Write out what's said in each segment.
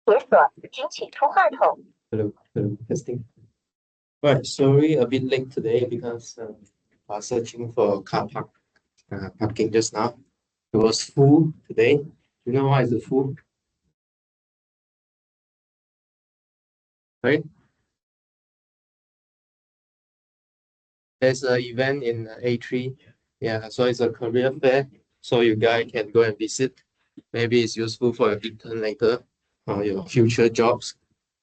Hello, hello, testing. Right, sorry, a bit late today because I was searching for car parking just now. It was full today. You know why is it full? Right? There's an event in A3. Yeah, so it's a career fair. So you guys can go and visit. Maybe it's useful for your intern later or your future jobs.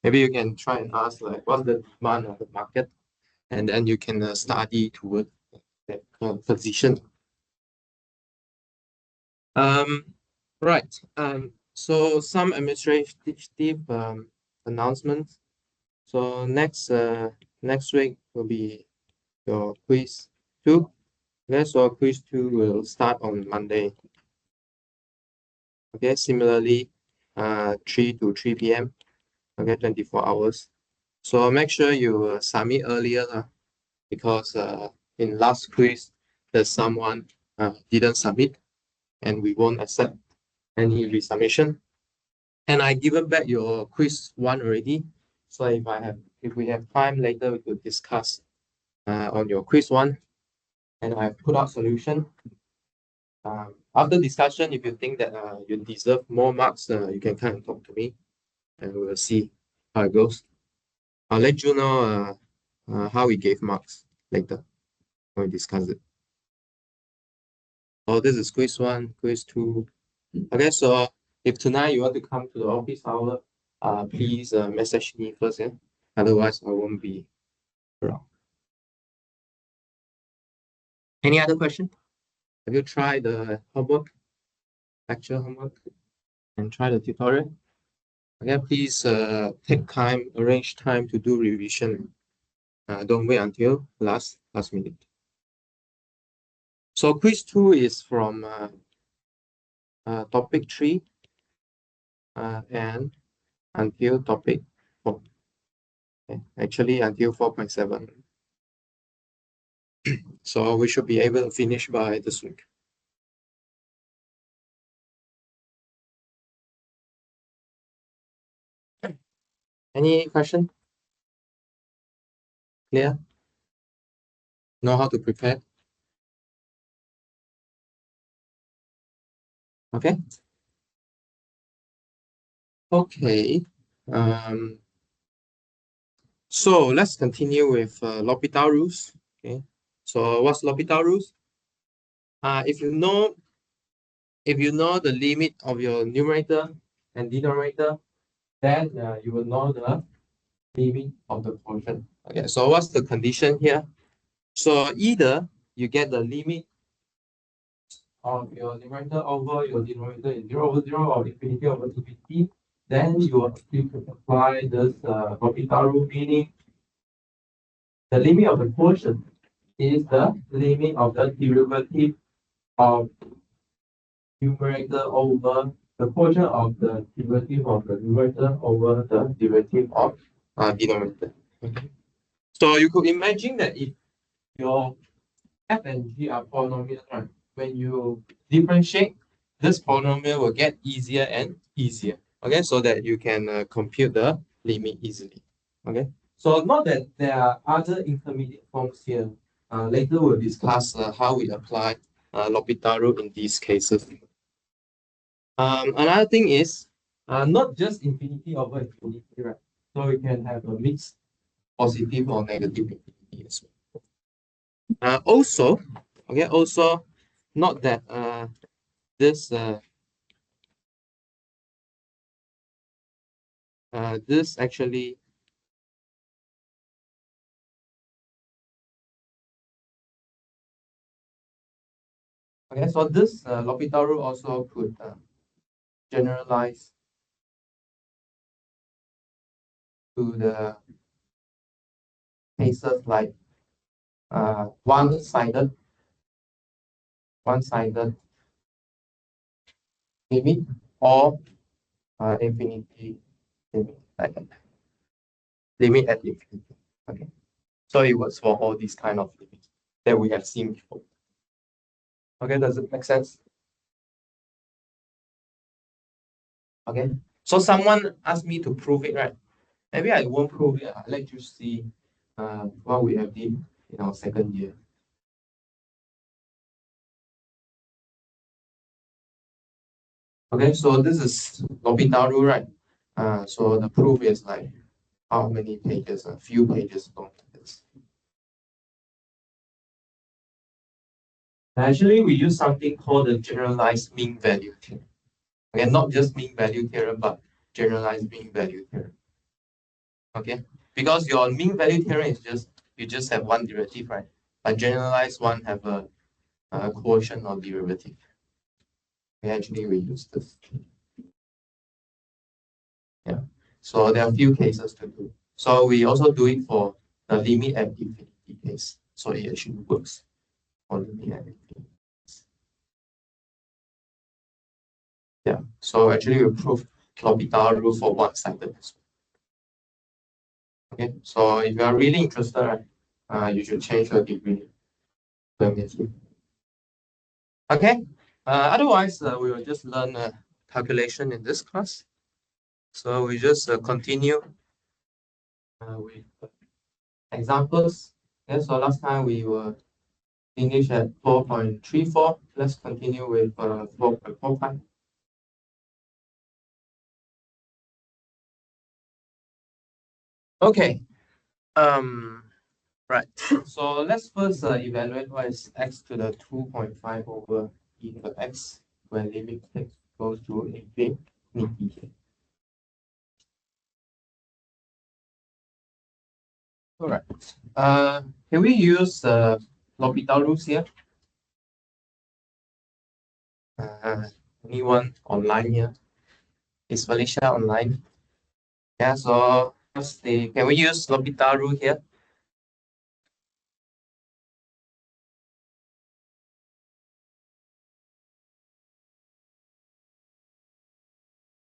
Maybe you can try and ask like what's the demand of the market, and then you can study toward that position. Um, right. So some administrative announcements. So next week will be your quiz two. Okay, so quiz two will start on Monday. Okay, similarly, 3 to 3 p.m. Okay, 24 hours. So make sure you submit earlier because in last quiz there's someone didn't submit and we won't accept any resubmission. And I given back your quiz one already. So if we have time later, we could discuss on your quiz one. And I've put out solution. After discussion, if you think that you deserve more marks, you can come and talk to me, and we'll see how it goes. I'll let you know how we gave marks later when we discuss it. Oh, this is quiz one, quiz two. Okay, so if tonight you want to come to the office hour, please message me first, yeah? Otherwise, I won't be around. Any other question? Have you tried the homework, lecture homework, and try the tutorial? Again, please take time, arrange time to do revision. Don't wait until last minute. So quiz two is from topic 3 and until topic 4. Okay. Actually, until 4.7. So we should be able to finish by this week. Any question? Clear? Know how to prepare? Okay. Okay. So let's continue with L'Hopital rules. Okay. So what's L'Hopital rules? If you know the limit of your numerator and denominator, then you will know the limit of the quotient. Okay. So what's the condition here? So either you get the limit of your numerator over your denominator is 0 over 0 or infinity over infinity, then you could apply this L'Hopital rule, meaning the limit of the quotient is the limit of the derivative of numerator over the quotient of the derivative of the numerator over the derivative of denominator. Okay. So you could imagine that if your f and g are polynomials, right? When you differentiate, this polynomial will get easier and easier. Okay, so that you can compute the limit easily. Okay, so not that there are other intermediate forms here. Later we'll discuss how we apply L'Hopital rule in these cases. Another thing is not just infinity over infinity, right? So we can have a mixed positive or negative infinity as well. Also, not that this this actually so this L'Hopital rule also could generalize to the cases like one-sided limit or infinity limit, like limit at infinity. Okay, so it works for all these kind of limits that we have seen before. Okay, does it make sense? Okay, So someone asked me to prove it, right? Maybe I won't prove it. I'll let you see what we have did in our second year. Okay, so this is L'Hopital rule, right? So the proof is like how many pages? A few pages long. Actually, we use something called the generalized mean value theorem. Okay, not just mean value theorem, but generalized mean value theorem. Okay, because your mean value theorem is just you just have one derivative, right? But generalized one have a quotient or derivative. Actually, we use this. Yeah. So there are a few cases to do. So we also do it for the limit at infinity case. So it actually works for limit at infinity. Yeah. So actually we prove L'Hopital rule for one-sided. Okay. So if you are really interested, right, you should change your degree permanently. Okay. Otherwise, we will just learn calculation in this class. So we just continue with examples. Okay. So last time we were finished at 4.34. Let's continue with 4.45. Okay. Um. Right. So let's first evaluate what is x to the 2.5 over e to the x when limit x goes to infinity. All right. Can we use L'Hopital rules here? Uh, Anyone online here? Is Felicia online? Yeah. So first, can we use L'Hopital rule here?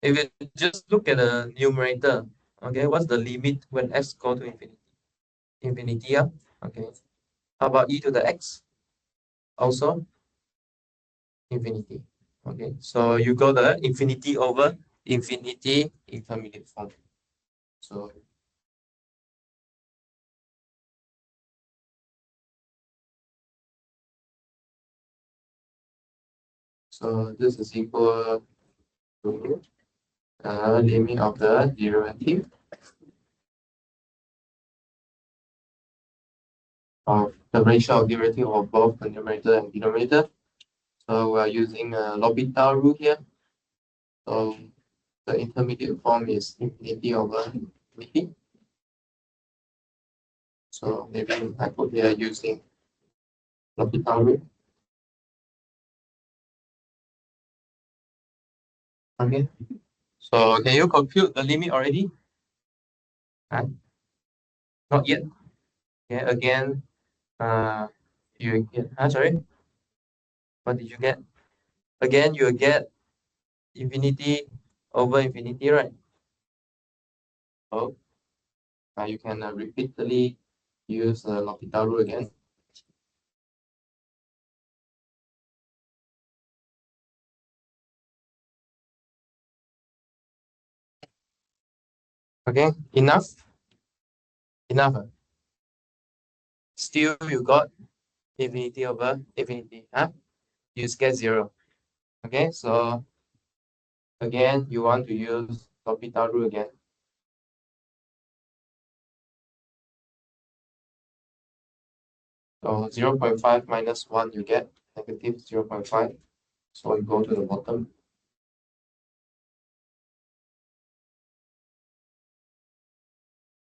If you just look at the numerator, okay, what's the limit when x go to infinity? Infinity, yeah. Okay. How about e to the x? Also infinity. Okay. So you go the infinity over infinity intermediate form. So this is equal to limit of the derivative of the ratio of derivative of both the numerator and denominator. So we are using a L'Hopital rule here. So the intermediate form is infinity over infinity. So maybe I put here using L'Hopital rule. Okay. So can you compute the limit already? Huh? Not yet. Okay. Again, you get. Sorry. What did you get? Again, you get infinity over infinity, right? So you can repeatedly use the L'Hopital rule again. Okay. Enough. Still, you got infinity over infinity. Huh? You get zero. Okay. So again, you want to use L'Hopital rule again. So 0.5 minus 1, you get negative 0.5. So you go to the bottom.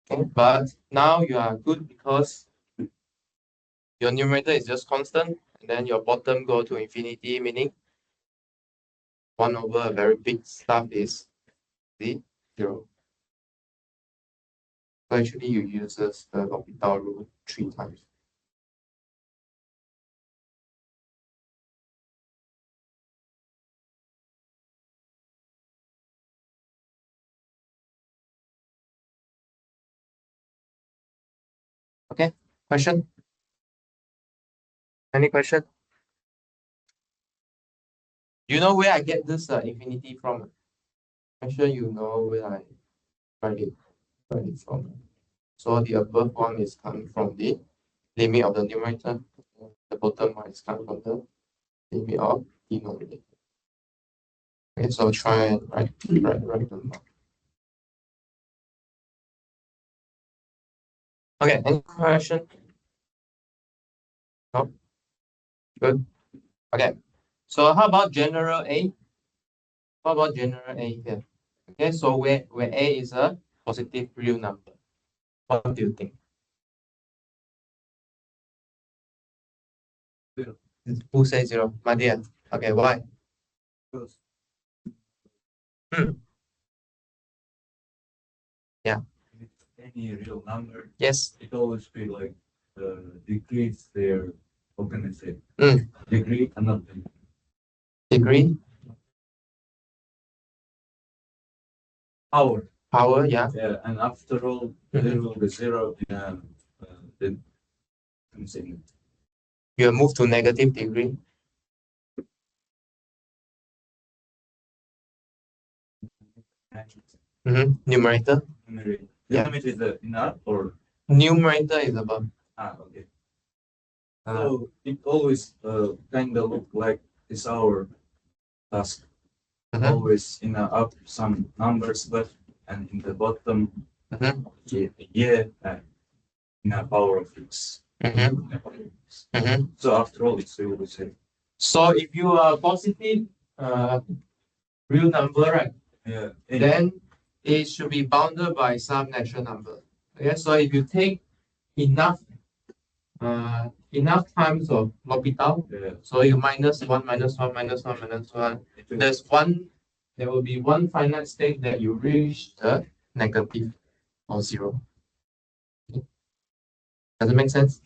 Okay, but now you are good because your numerator is just constant, and then your bottom go to infinity, meaning 1 over a very big stuff is the 0. So actually you use the L'Hopital rule 3 times. Okay, question? Any question? You know where I get this infinity from? Make sure you know where I write it from. So the above one is coming from the limit of the numerator. The bottom one is coming from the limit of denominator. Okay, so try and write them down. Okay, any question? No? Good. Okay. So how about general A? What about general A here? Okay, so where A is a positive real number. What do you think? Zero. Who says zero? My dear. Okay, why? Because Hmm. Yeah. if it's any real number, Yes. it always be like decrease their, how can I say, Mm. degree and not Degree, power. power, yeah. Yeah, and after all, there will be zero in the, let me say, You move to negative degree. Numerator. numerator. Yeah. Limit is the in R or Numerator is above. okay. Uh, So it always kind of look like it's our task. Always in up some numbers, but and in the bottom, yeah, in a power of x. So after all, it's really the same. So if you are positive real number, right? Yeah. Then it should be bounded by some natural number. Okay, so if you take enough times of L'Hopital, Yeah. so you minus one, minus one, minus one, minus one. There will be one finite state that you reach the negative or zero. Does it make sense?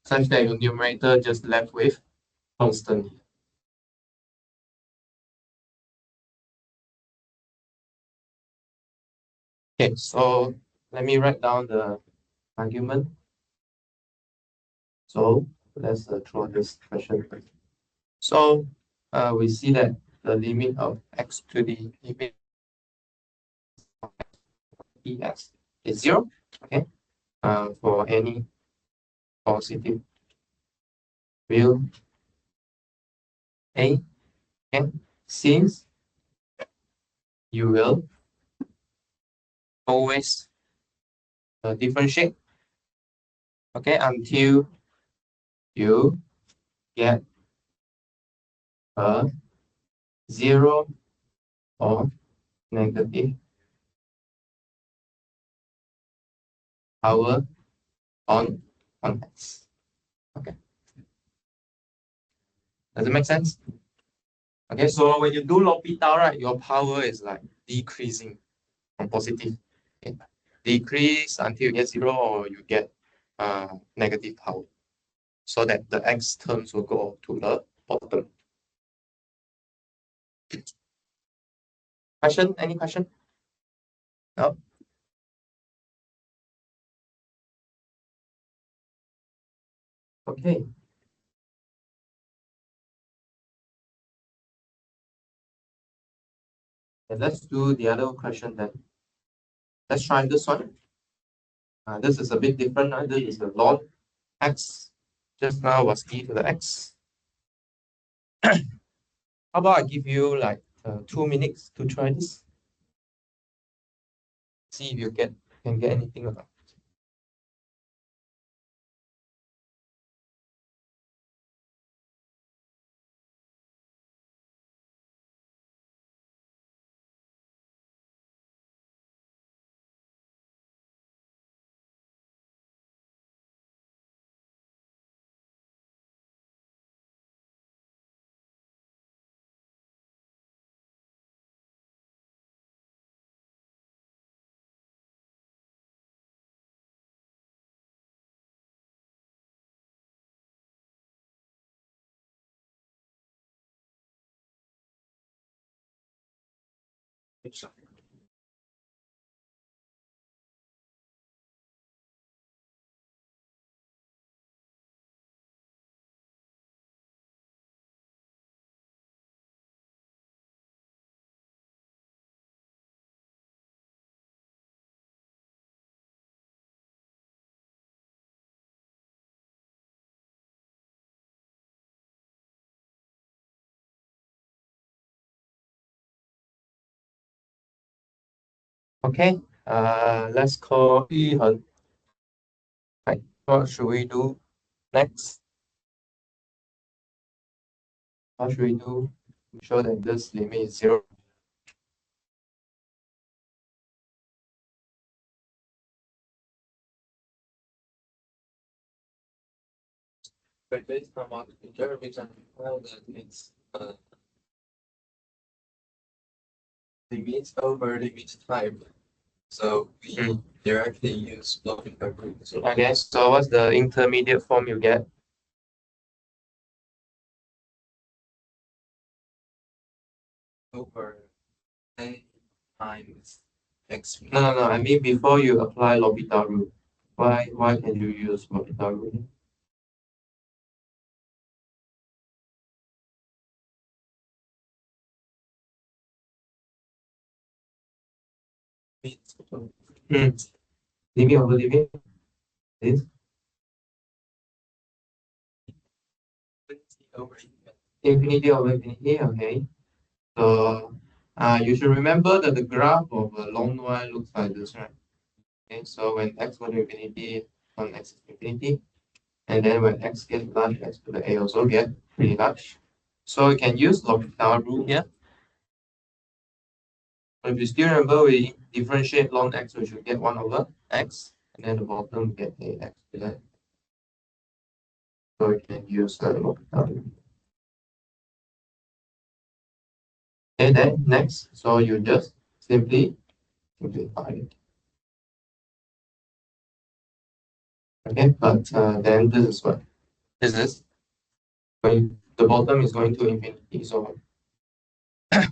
Such that your numerator just left with constant. Okay, so let me write down the argument. So let's draw this question. So we see that the limit of x to the limit of ex is zero. Okay, for any positive real a. Okay, since you will always differentiate. Okay, until you get a zero or negative power on x. Okay, does it make sense? Okay, so when you do L'Hopital, right, your power is like decreasing from positive. Okay? Decrease until you get zero or you get negative power. So that the x terms will go to the bottom. Question? Any question? No? Okay. And let's do the other question then. Let's try this one. This is a bit different. This is the log x. Just now was e to the x. How about I give you like 2 minutes to try this? See if you can get anything or not. Okay, let's call Yihen. Right, what should we do next? What should we do to show that this limit is 0? But based on what derivatives and well, that it's limit over limit type. So we directly use blocking rules. Okay, so what's the intermediate form you get? Over a times x. No. I mean before you apply L'Hopital rule. Why can you use L'Hopital rule? Hmm. Limit over limit is infinity over infinity. Okay. So you should remember that the graph of a long y looks like this, right? Okay. So when x goes to infinity, on x is infinity, and then when x gets large, x to the a also get pretty large. So you can use L'Hopital rule here. But if you still remember, we differentiate log x, we should get 1 over x, and then the bottom get a x to that. So we can use the L'Hopital rule. And then next, so you just simply simplify it. Okay, but then this is what? This is when the bottom is going to infinity. So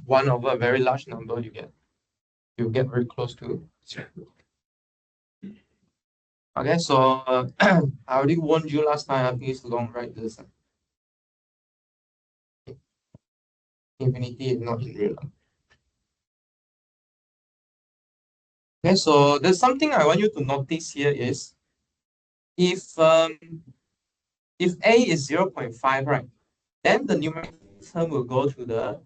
1 over a very large number you get very close to 0. Okay, so I already warned you last time. I think it's long, right? This infinity is not in real life. Okay, so there's something I want you to notice here is if A is 0.5, right, then the numerator term will go to the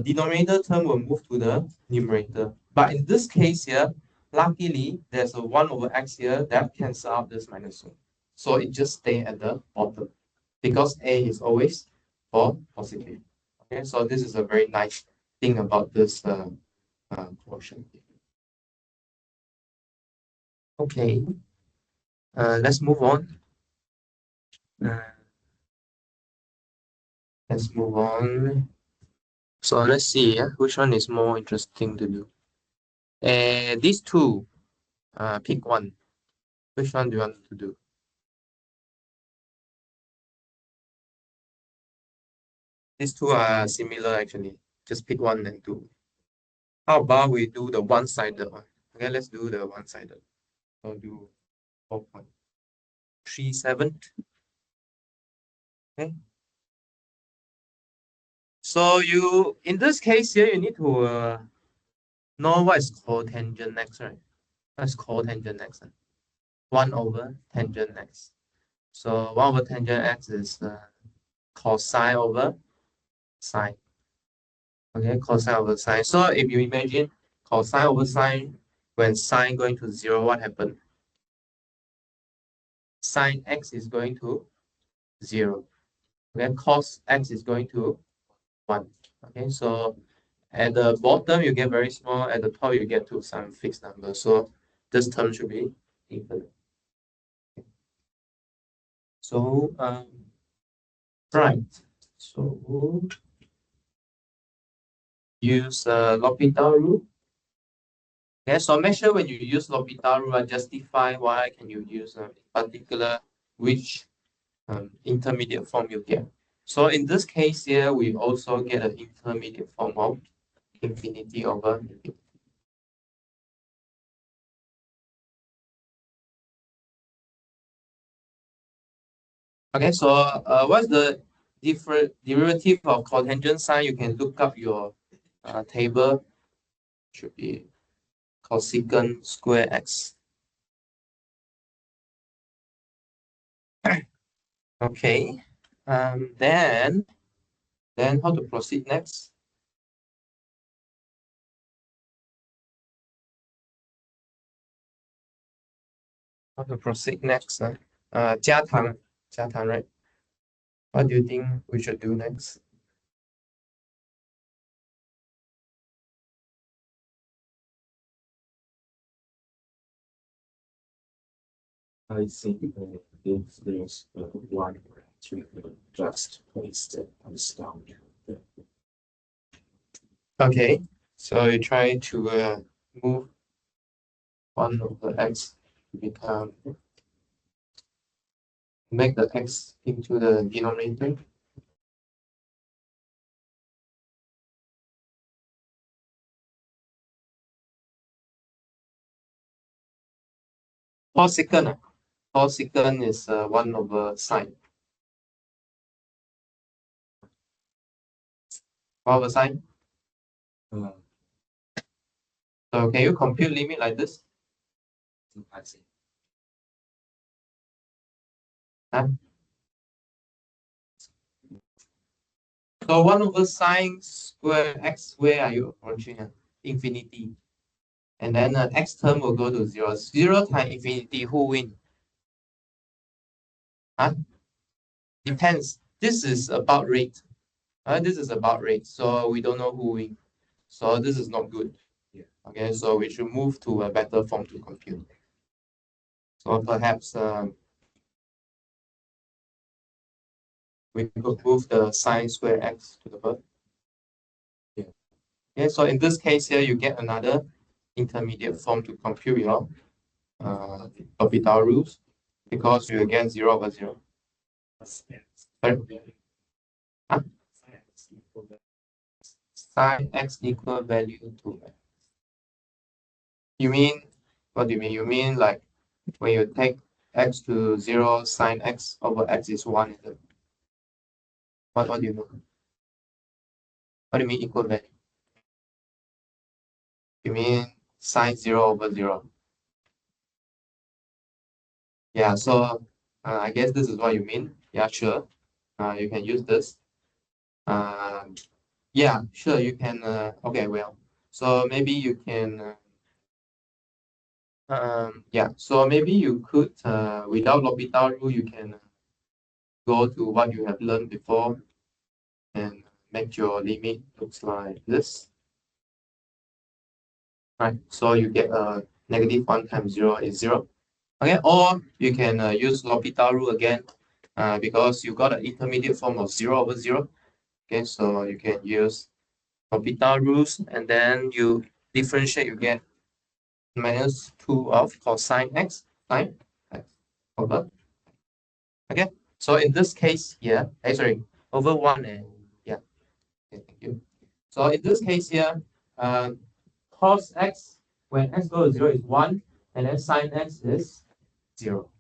denominator term will move to the numerator. But in this case here, luckily there's a 1 over x here that cancels out this minus 1. So it just stays at the bottom because A is always for positive. Okay, so this is a very nice thing about this quotient. Okay, let's move on. Uh, let's move on. So let's see which one is more interesting to do. These two, pick one. Which one do you want to do? These two are similar actually. Just pick one and two. How about we do the one-sided one? Okay, let's do the one-sided. So do 4.37. Okay. So you in this case here you need to know what is cotangent x, right? What's cotangent x? 1 over tangent x. So 1 over tangent x is cosine over sine. Okay, cosine over sine. So if you imagine cosine over sine, when sine going to 0, what happened? Sine x is going to 0. Okay, cos x is going to 1. Okay, so at the bottom you get very small, at the top you get to some fixed number. So this term should be infinite. So right. So use L'Hopital rule. Okay, so make sure when you use L'Hopital rule, justify why can you use in particular which intermediate form you get. So in this case here, we also get an intermediate form of infinity over infinity. Okay, so what's the different derivative of cotangent sine? You can look up your table. Should be cosecant square x. Okay, then how to proceed next? How to proceed next? 加糖, right? What do you think we should do next? I think if there's one to just place it on stone. Okay, so you try to move one of the x to become make the x into the denominator. Cosecant, cosecant is 1 over sine. 1 over sine. Uh, So can you compute limit like this? I see. Huh? So 1 over sine square x, where are you approaching? Infinity. And then the x term will go to 0. 0 times infinity, who win? Huh? Depends. This is about rate. This is about rate. So we don't know who win. So this is not good. Yeah. Okay, so we should move to a better form to compute. So perhaps we could move the sine square x to the birth. Yeah. Okay, so in this case here, you get another intermediate form to compute your orbital rules because you get 0 over 0. Sorry? Huh? Sine x equal value to x. You mean, what do you mean? You mean like when you take x to 0, sine x over x is 1, is it? What do you mean? What do you mean equal value? You mean sine 0 over 0? Yeah, so I guess this is what you mean. Yeah, sure. You can use this. Yeah, sure, you can. Okay, well, so maybe you can. Yeah, so maybe you could, without L'Hopital rule, you can go to what you have learned before and make your limit looks like this. Right, so you get a negative 1 times 0 is 0. Okay, or you can use L'Hopital rule again because you got an intermediate form of 0 over 0. Okay, so you can use L'Hopital rules and then you differentiate, you get minus 2 of cosine x sine x over. Okay, so in this case here, sorry, over 1 and yeah, okay, thank you. So in this case here, cos x when x goes to 0 is 1 and then sine x is 0.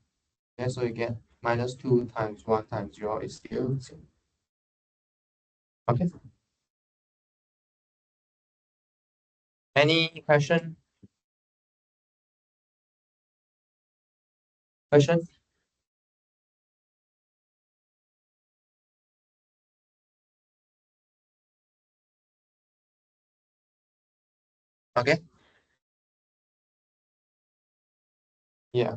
Okay, so you get minus 2 times 1 times 0 is still 0. Okay. Any question? Question? Okay. Yeah.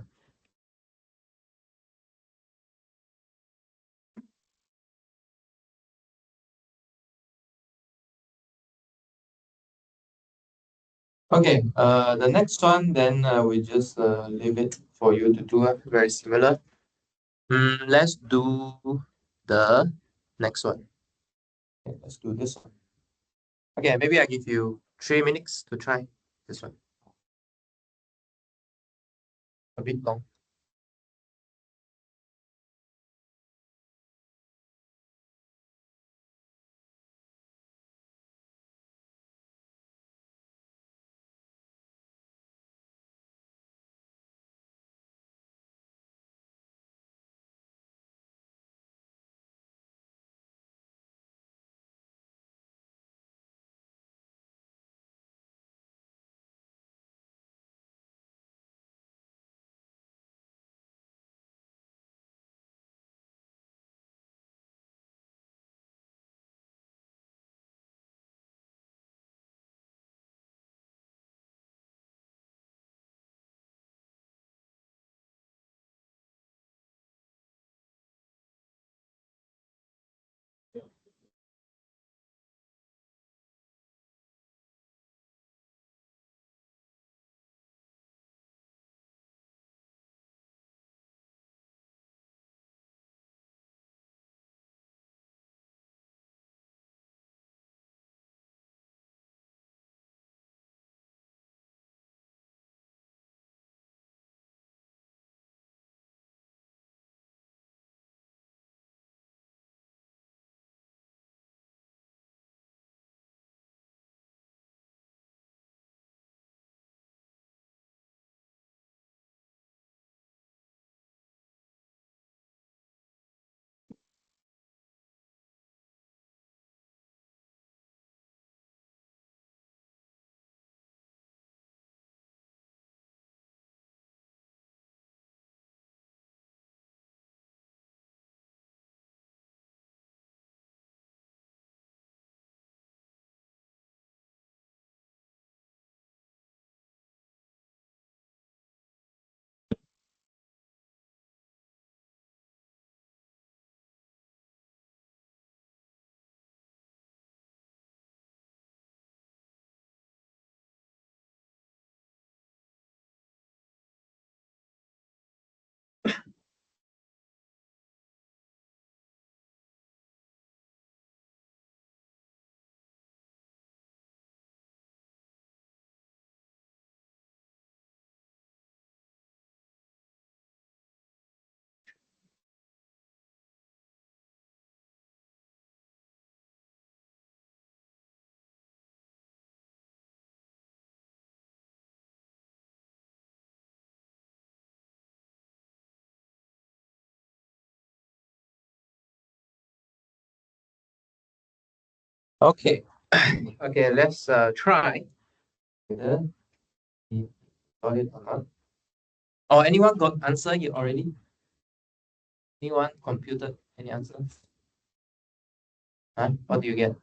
Okay. The next one, then we just leave it for you to do. Very similar. Let's do the next one. Okay, let's do this one. Okay, maybe I give you 3 minutes to try this one. A bit long. Okay. Okay, let's try whether he got it or not. Or anyone got answer it already? Anyone computed any answer? Huh? What do you get?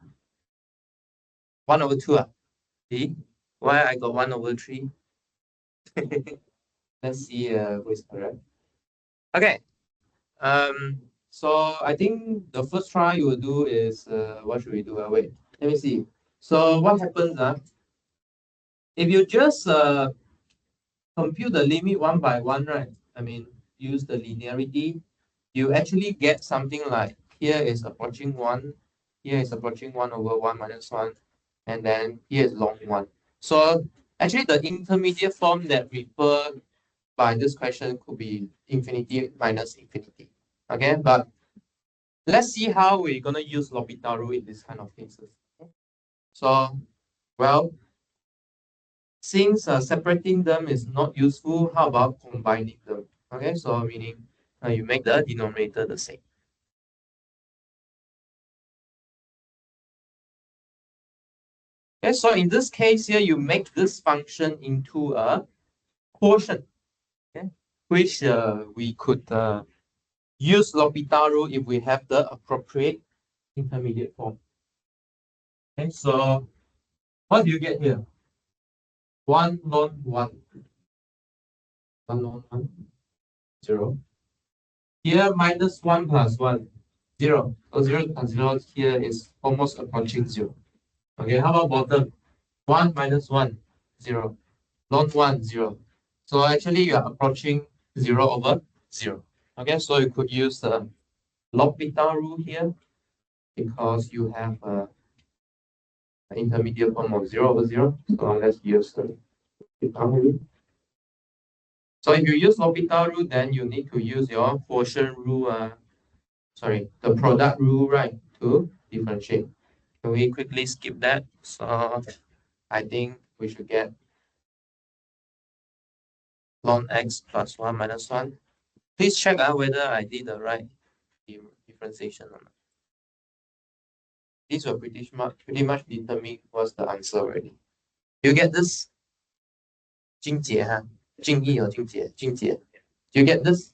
1/2. See? Why I got 1/3? Let's see who is correct. Okay. So I think the first try you will do is what should we do? Wait, let me see. So what happens? If you just compute the limit one by one, right? I mean, use the linearity, you actually get something like here is approaching one, here is approaching 1/1 minus one, and then here is long one. So actually the intermediate form that referred by this question could be infinity minus infinity. Okay, but let's see how we're gonna use L'Hopital rule in this kind of cases. So, well, since separating them is not useful, how about combining them? Okay, so meaning you make the denominator the same. Okay, so in this case here, you make this function into a quotient, okay, which we could use L'Hopital rule if we have the appropriate intermediate form. Okay, so what do you get here? 1 ln 1. 1 ln 1, 0. Here minus 1 plus 1, 0. So 0 plus 0 here is almost approaching 0. Okay, how about bottom? 1 minus 1, 0. Ln 1, 0. So actually you are approaching 0/0. Okay, so you could use the L'Hopital rule here because you have an intermediate form of 0/0. So let's use the L'Hopital rule. So if you use L'Hopital rule, then you need to use your quotient rule, sorry, the product rule, right, to differentiate. Can we quickly skip that? So I think we should get ln x plus 1 minus 1. Please check out whether I did the right differentiation or not. These will pretty much determine what's the answer already. You get this? 精解 huh? 精益 or 精解? Do you get this?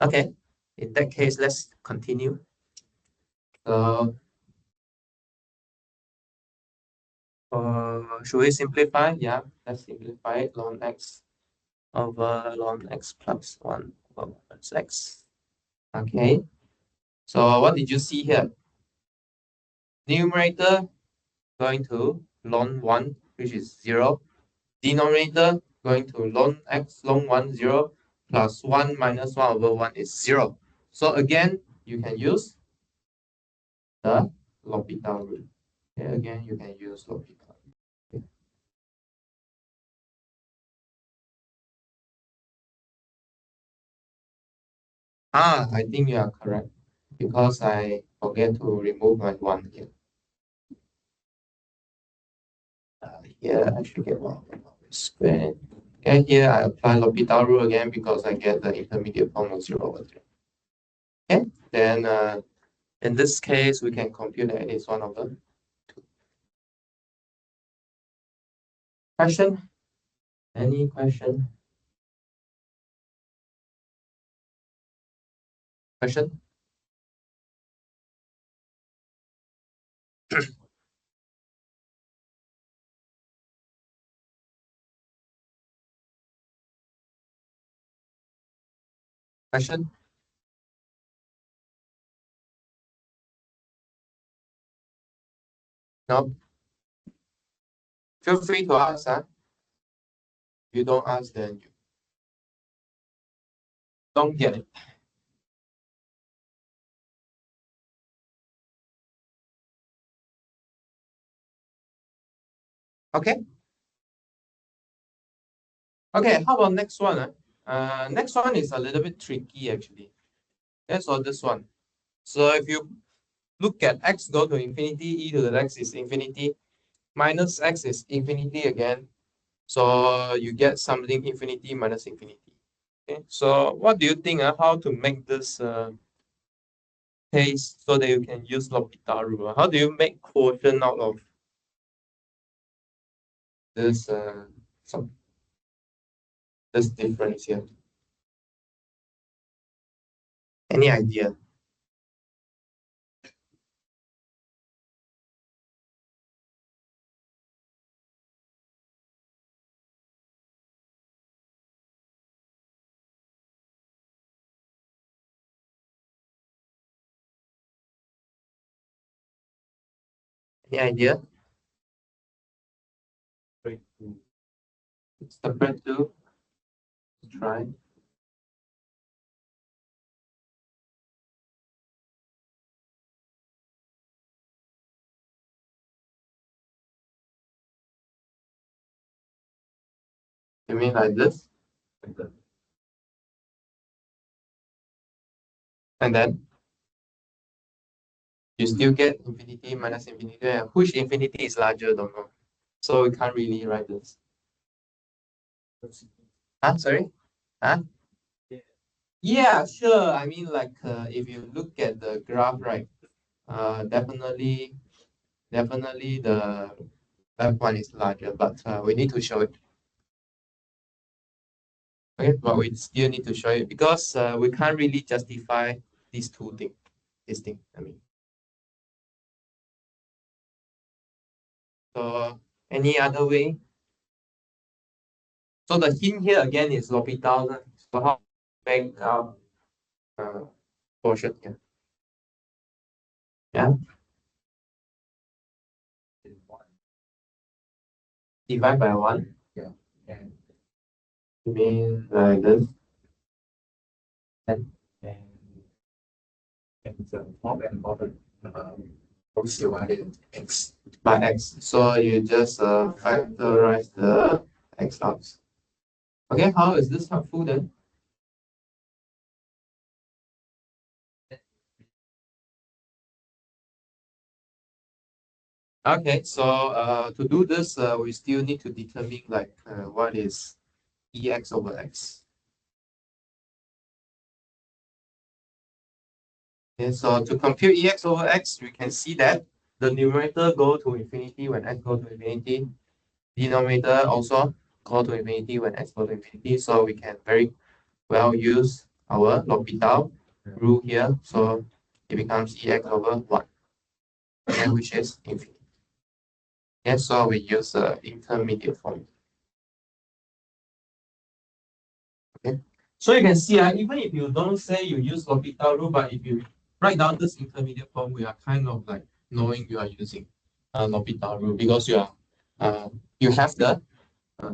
Okay. In that case, let's continue. So, should we simplify? Yeah, let's simplify it. Ln x over ln x plus 1 over minus x. Okay. So what did you see here? Numerator going to ln 1, which is 0. Denominator going to ln x ln 1, 0 plus 1 minus 1/1 is 0. So again, you can use the L'Hopital rule. Okay, again, you can use L'Hopital. Okay. I think you are correct because I forget to remove my 1 here. Here I should get 1 square. Okay, here I apply L'Hopital rule again because I get the intermediate form of 0/0. Okay, then in this case, we can compute that it is 1/2. Question? Any question? Question? Question? No? Feel free to ask. You don't ask, then you don't get it. Okay? Okay, how about next one? Next one is a little bit tricky actually. That's all this one. So if you look at x go to infinity, e to the x is infinity, minus x is infinity again. So you get something infinity minus infinity. Okay, so what do you think how to make this case so that you can use L'Hopital rule. How do you make quotient out of this some this difference here? Any idea? Any idea? Separate two. Try. You mean like this? Like that. And then you still get infinity minus infinity. Which infinity is larger? Don't know. So we can't really write this. Sorry? Huh? Yeah, sure. I mean, like, if you look at the graph, right, definitely the left one is larger, but we need to show it. Okay, but we still need to show it because we can't really justify these two things. This thing, I mean. So, any other way? So the hint here again is L'Hopital. So how make our portion here? Yeah, divide by one. Yeah, and mean like this. And the top and bottom both divided x by x. So you just factorize the x out. Okay, how is this helpful then? Okay, so to do this, we still need to determine like what is ex over x. Okay, so to compute ex over x, we can see that the numerator go to infinity when x go to infinity. Denominator also go to infinity when x go to infinity. So we can very well use our L'Hopital rule here. So it becomes ex over 1, and which is infinity. And so we use the intermediate form. Okay. So you can see, even if you don't say you use L'Hopital rule, but if you write down this intermediate form, we are kind of like knowing you are using L'Hopital rule because you have the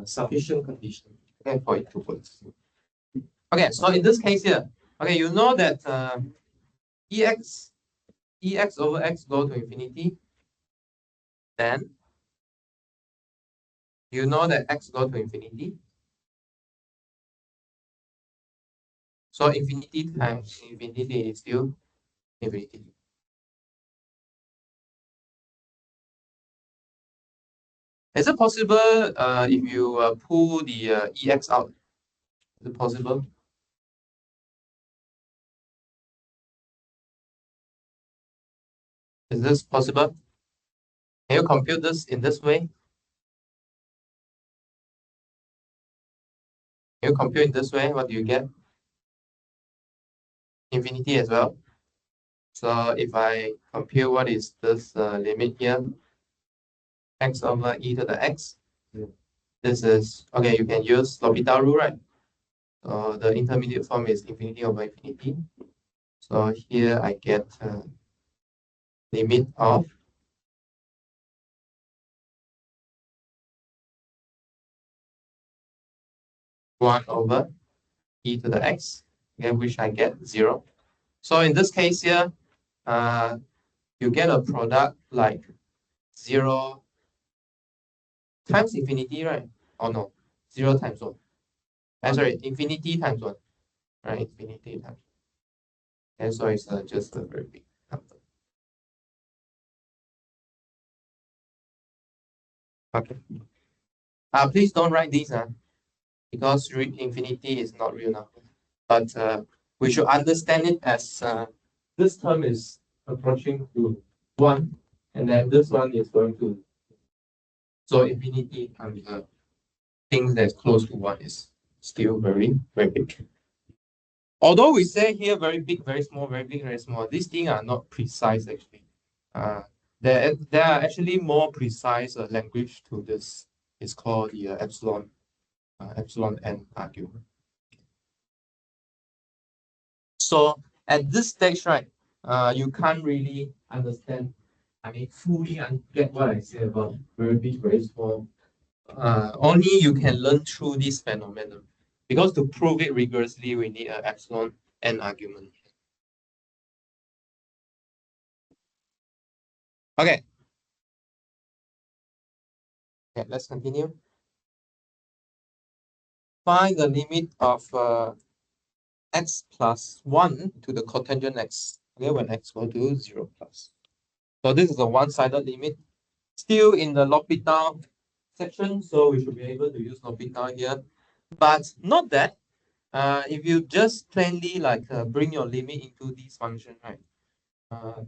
sufficient condition, okay, for it to work. Okay, so in this case here, okay, you know that ex over x go to infinity, then you know that x go to infinity. So infinity times infinity is still infinity. Is it possible if you pull the ex out? Is it possible? Is this possible? Can you compute this in this way? Can you compute in this way? What do you get? Infinity as well. So if I compute what is this limit here, x over e to the x. This is, okay, you can use L'Hopital rule, right? So the intermediate form is infinity over infinity. So here I get limit of one over e to the x, okay, which I get 0. So in this case here, you get a product like 0 times infinity, right? Oh no, 0 times 1. I'm sorry, infinity times 1, right? Infinity times. And so it's just a very big number. Okay. Please don't write these, because infinity is not real number. But we should understand it as this term is approaching to 1, and then this one is going to, so infinity times the thing that's close to 1 is still very, very big. Although we say here very big, very small, very big, very small, these things are not precise actually. Uh, there are actually more precise language to this. It's called the epsilon n argument. So at this stage, right, you can't really understand, I mean, fully get what I say about very big, very small. Only you can learn through this phenomenon. Because to prove it rigorously, we need an epsilon n argument. Okay, let's continue. Find the limit of x plus 1 to the cotangent x, okay, when x equal to 0 plus. So this is a one-sided limit. Still in the L'Hopital section, so we should be able to use L'Hopital here. But not that. If you just plainly like bring your limit into this function, right?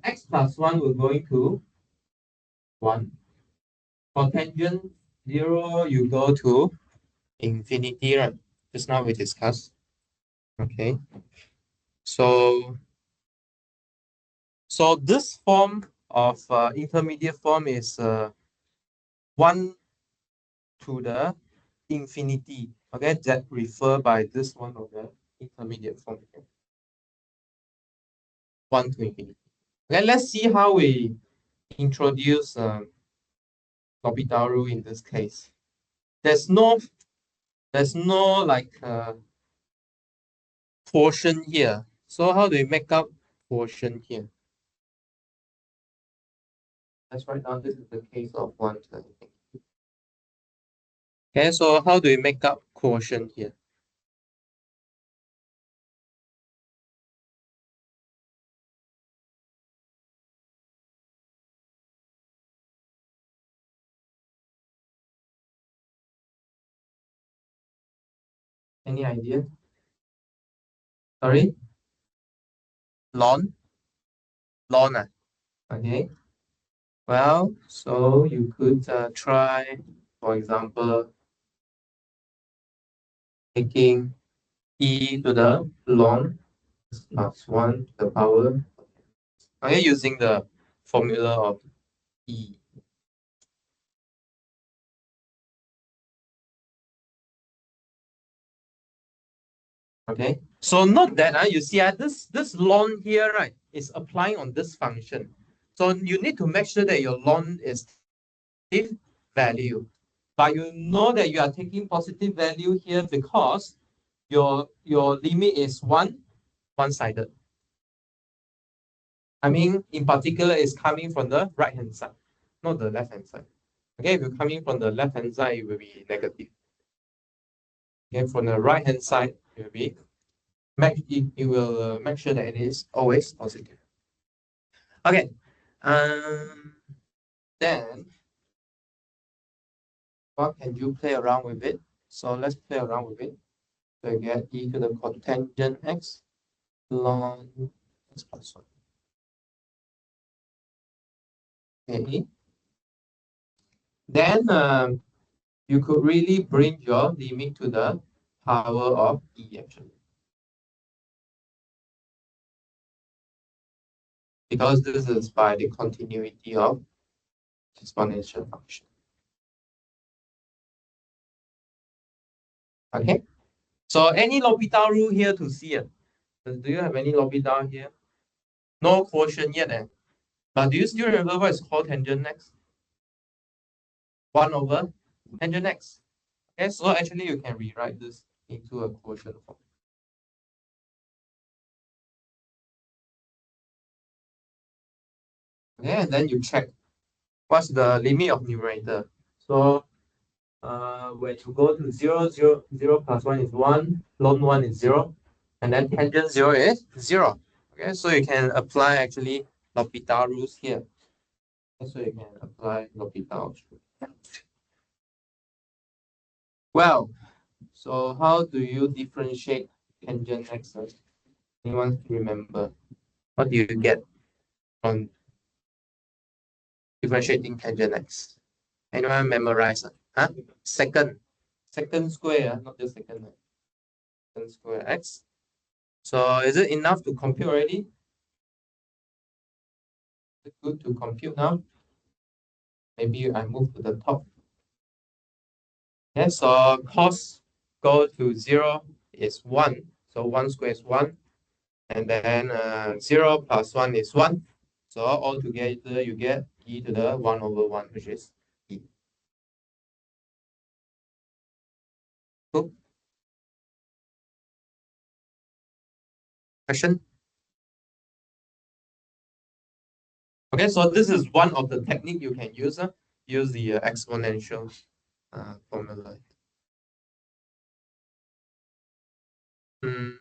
X plus 1 will going to 1. For tangent 0, you go to infinity, right? Just now we discussed. Okay. So this form of intermediate form is 1 to the infinity. Okay, that refer by this one of the intermediate form. 1 to infinity. Okay, let's see how we introduce L'Hopital rule in this case. There's no like quotient here. So how do we make up quotient here? Let's write down this is the case of 1 to infinity. Okay, so how do we make up quotient here? Any idea? Sorry? Ln? Ln, okay. Well, so you could try, for example, taking e to the ln plus 1 to the power. Okay, using the formula of e. Okay, so note that you see this ln here, right, is applying on this function. So you need to make sure that your ln is positive value. But you know that you are taking positive value here because your limit is one-sided. I mean, in particular, it's coming from the right-hand side, not the left-hand side. Okay, if you're coming from the left-hand side, it will be negative. Okay, from the right-hand side, it will be it will make sure that it is always positive. Okay, then what can you play around with it? So let's play around with it. So get e to the cotangent x ln x plus 1. Okay. Then you could really bring your limit to the power of e actually. Because this is by the continuity of exponential function. Okay. So any L'Hopital rule here to see it? Do you have any L'Hopital here? No quotient yet. But do you still remember what is called tangent x? 1 over tangent x. Okay, so actually you can rewrite this into a quotient form. Okay, and then you check what's the limit of numerator. So when you go to 0, 0, 0 plus 1 is 1, ln 1 is 0, and then tangent 0 is 0. Okay, so you can apply actually L'Hopital rules here. So you can apply L'Hopital. Well, so how do you differentiate tangent x? Anyone remember? What do you get from differentiating tangent x? Anyone memorize? Huh? Second square, not just second. Second square x. So is it enough to compute already? Is it good to compute now? Maybe I move to the top. Okay, so cos go to 0 is 1. So 1 square is 1. And then 0 plus 1 is 1. So all together you get e to the 1 over 1, which is e. Cool. Question? Okay, so this is one of the technique you can use. Use the exponential formula. Mm.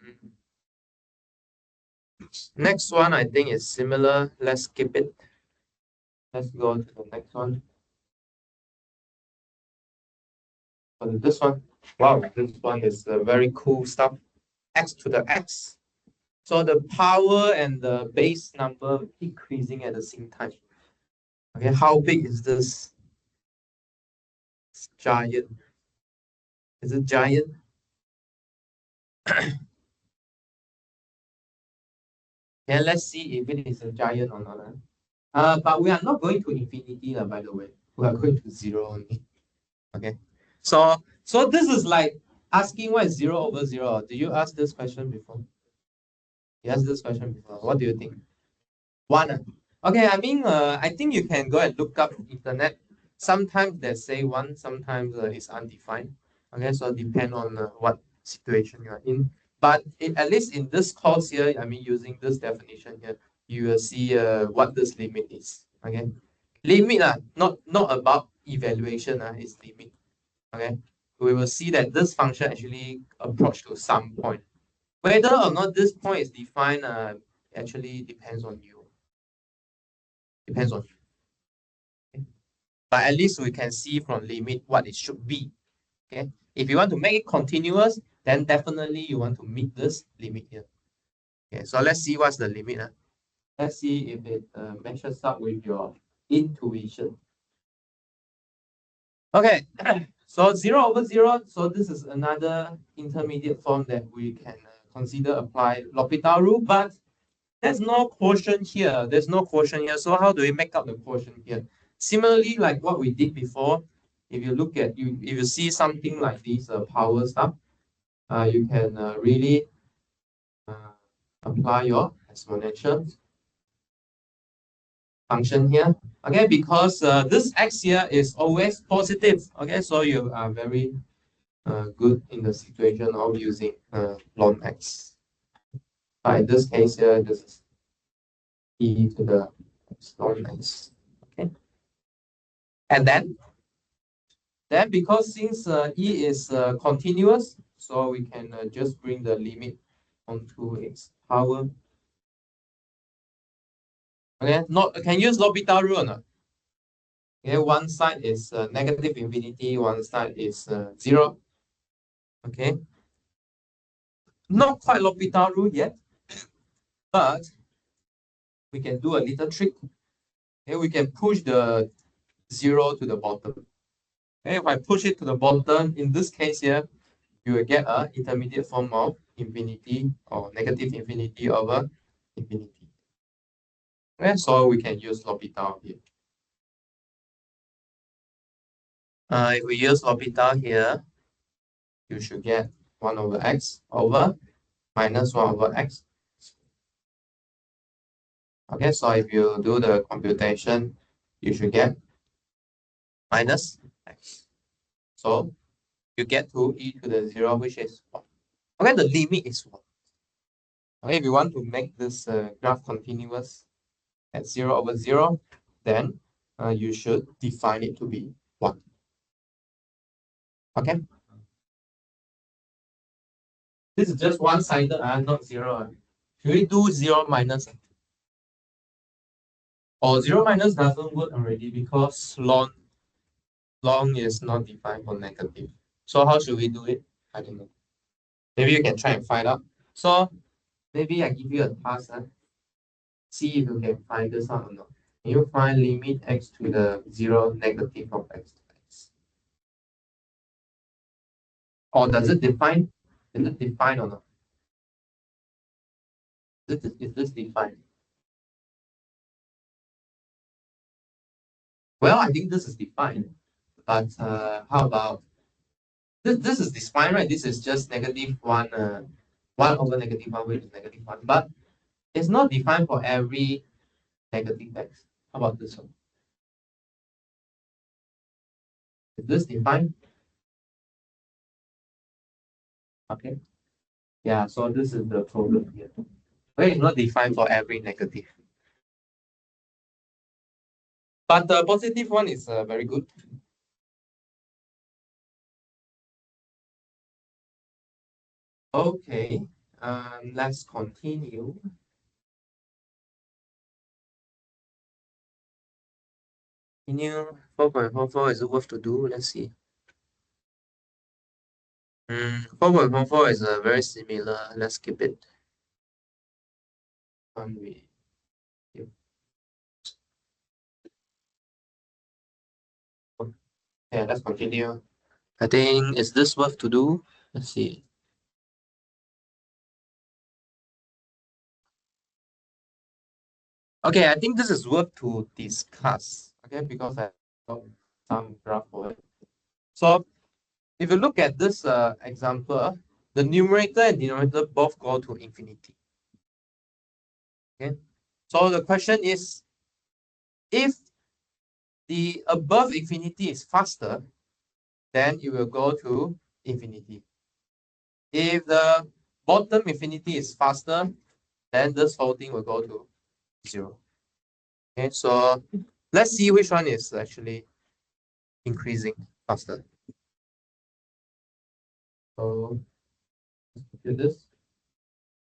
Next one, I think is similar. Let's skip it. Let's go to the next one. This one. Wow, this one is very cool stuff. X to the x. So the power and the base number increasing at the same time. Okay, how big is this? It's giant. Is it giant? Yeah, let's see if it is a giant or not. But we are not going to infinity, by the way. We are going to 0 only. Okay. So this is like asking what is 0 over 0. Did you ask this question before? You asked this question before. What do you think? 1. Okay, I think you can go and look up internet. Sometimes they say 1, sometimes it's undefined. Okay, so depend on what situation you are in. But at least in this course here, using this definition here, you will see what this limit is. Okay, limit not about evaluation, it's limit. Okay, we will see that this function actually approach to some point. Whether or not this point is defined actually depends on you. Depends on you. Okay? But at least we can see from limit what it should be. Okay, if you want to make it continuous, then definitely you want to meet this limit here. Okay, so let's see what's the limit. Let's see if it matches up with your intuition. Okay, so 0 over 0. So this is another intermediate form that we can consider apply L'Hopital rule, but there's no quotient here. There's no quotient here. So how do we make up the quotient here? Similarly, like what we did before, if you look at if you see something like this power stuff, you can really apply your exponential function here. Okay, because this x here is always positive. Okay, so you are very good in the situation of using ln x. In this case here, this is e to the ln x. Okay, and then because since e is continuous, so we can just bring the limit onto its power. Okay, not can use L'Hopital rule or not? Okay, one side is negative infinity, one side is 0. Okay, not quite L'Hopital rule yet, but we can do a little trick. Okay, we can push the 0 to the bottom. Okay, if I push it to the bottom, in this case here, you will get an intermediate form of infinity or negative infinity over infinity. Okay, so we can use L'Hopital here. If we use L'Hopital here, you should get 1 over x over minus 1 over x. Okay, so if you do the computation, you should get minus x. So you get to e to the 0, which is 1. Okay, the limit is 1. Okay, if you want to make this graph continuous at 0 over 0, then you should define it to be 1. Okay? This is just one-sided, not 0. Should we do 0 minus? Or 0 minus doesn't work already because long is not defined for negative. So how should we do it? I don't know. Maybe you can try and find out. So maybe I give you a task. see if you can find this out or not. Can you find limit x to the 0 negative of x to x? Or does it define? Is it defined or not? Is this defined? Well, I think this is defined. But how about this is defined, right? This is just negative 1, 1 over negative 1, which is negative 1. But it's not defined for every negative x. How about this one? Is this defined? Okay. Yeah, so this is the problem here. Okay, it's not defined for every negative. But the positive one is very good. Okay, let's continue. Continue 4.44 is it worth to do? Let's see. 4.44 is very similar. Let's keep it. One way. Yeah, let's continue. I think is this worth to do? Let's see. Okay, I think this is worth to discuss. Okay, because I have some graph for it. So if you look at this example, the numerator and denominator both go to infinity. Okay, so the question is, if the above infinity is faster, then it will go to infinity. If the bottom infinity is faster, then this whole thing will go to 0. Okay, so let's see which one is actually increasing faster. So do this.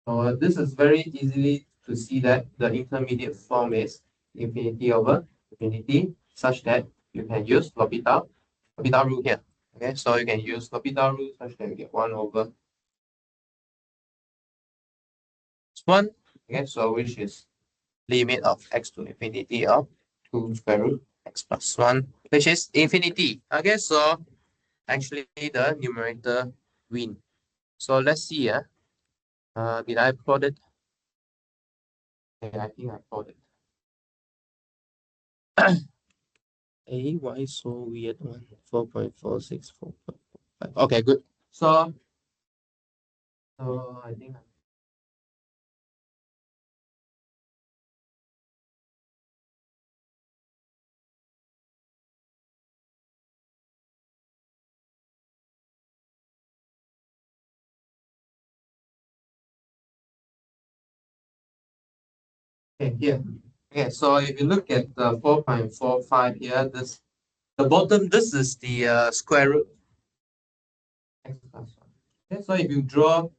So this is very easily to see that the intermediate form is infinity over infinity, such that you can use L'Hopital rule here. Okay, so you can use L'Hopital rule such that you get 1 over 1. Okay, so which is limit of x to infinity of 2 square root x plus 1, which is infinity. Okay, so actually the numerator win. So let's see. Did I plot it? Okay, I think I plot it. Why so weird one? 4.46, 4.45. Okay, good. So I think okay here. Okay, so if you look at the 4.45 here, this the bottom, this is the square root x plus 1. Okay, so if you draw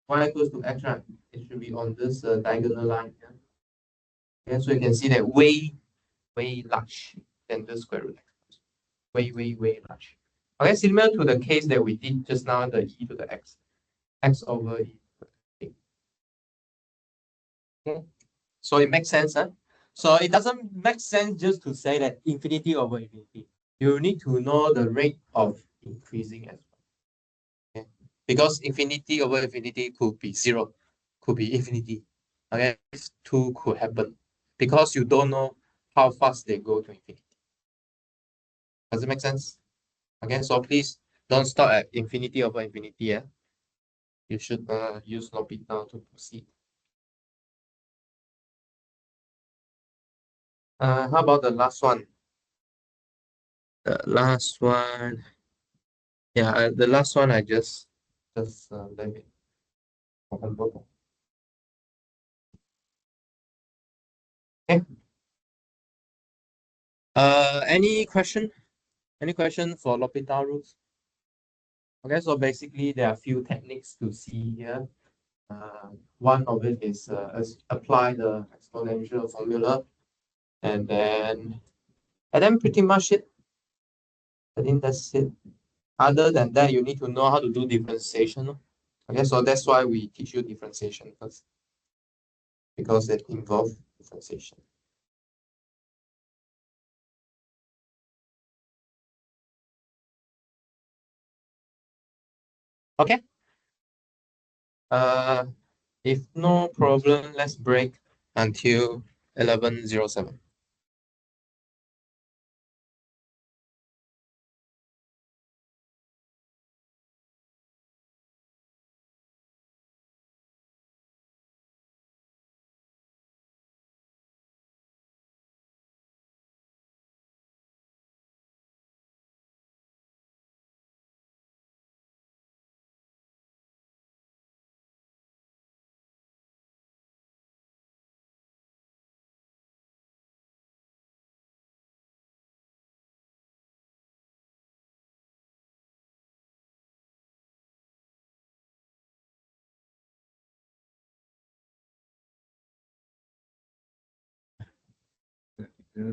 y equals to x, right, it should be on this diagonal line here. Okay, so you can see that way large than the square root x. Way large. Okay, similar to the case that we did just now, the e to the x over e to the x. Okay, so it makes sense, huh? So it doesn't make sense just to say that infinity over infinity. You need to know the rate of increasing as well. Okay? Because infinity over infinity could be 0, could be infinity. Okay, these two could happen because you don't know how fast they go to infinity. Does it make sense? Okay, so please don't stop at infinity over infinity. Yeah, you should use L'Hopital to proceed. How about the last one? The last one, yeah, the last one I just let me open. Okay. Any question? Any question for L'Hopital rules? Okay, so basically there are a few techniques to see here. One of it is apply the exponential formula, and then pretty much it. I think that's it. Other than that, you need to know how to do differentiation. Okay, so that's why we teach you differentiation first. because it involves differentiation. Okay. If no problem, let's break until 11:07.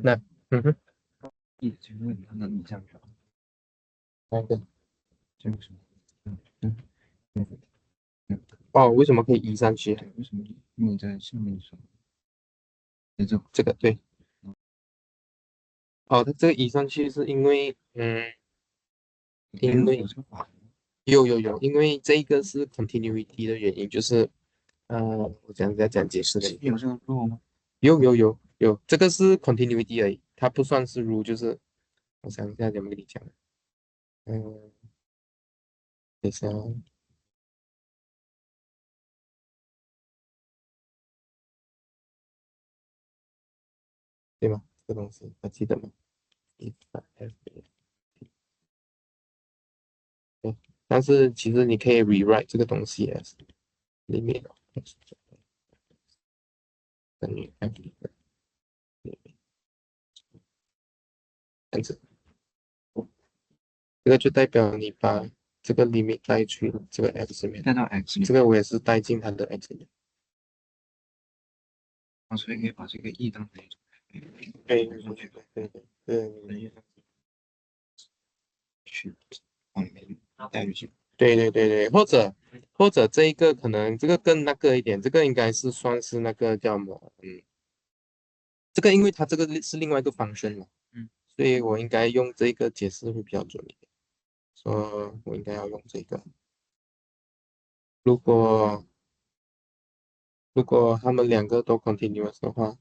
那请问他能这样子？哪个？这个什么？哦，为什么可以移上去？为什么你在下面说？这个对。哦，它这个移上去是因为，因为有，因为这个是 continuity 的原因，就是我讲解释的，有这个 rule 吗？有，这个是 continuity 而已，它不算是 rule，就是我想一下怎么跟你讲，嗯，等一下哦，对吗？这个东西还记得吗？if f 对，但是其实你可以 rewrite 这个东西 as limit of x 等于 f 这样子，这个就代表你把这个 limit 带去这个 x 里面，带到 x 里这个我也是带进它的 x 里面。所以可以把这个 e 当成一种对，去往里面带入去。对，或者这一个可能这个更那个一点，这个应该是算是那个叫什么？这个因为它这个是另外一个方式嘛，所以我应该用这个解释会比较准一点。说我应该要用这个。如果他们两个都 continuous 的话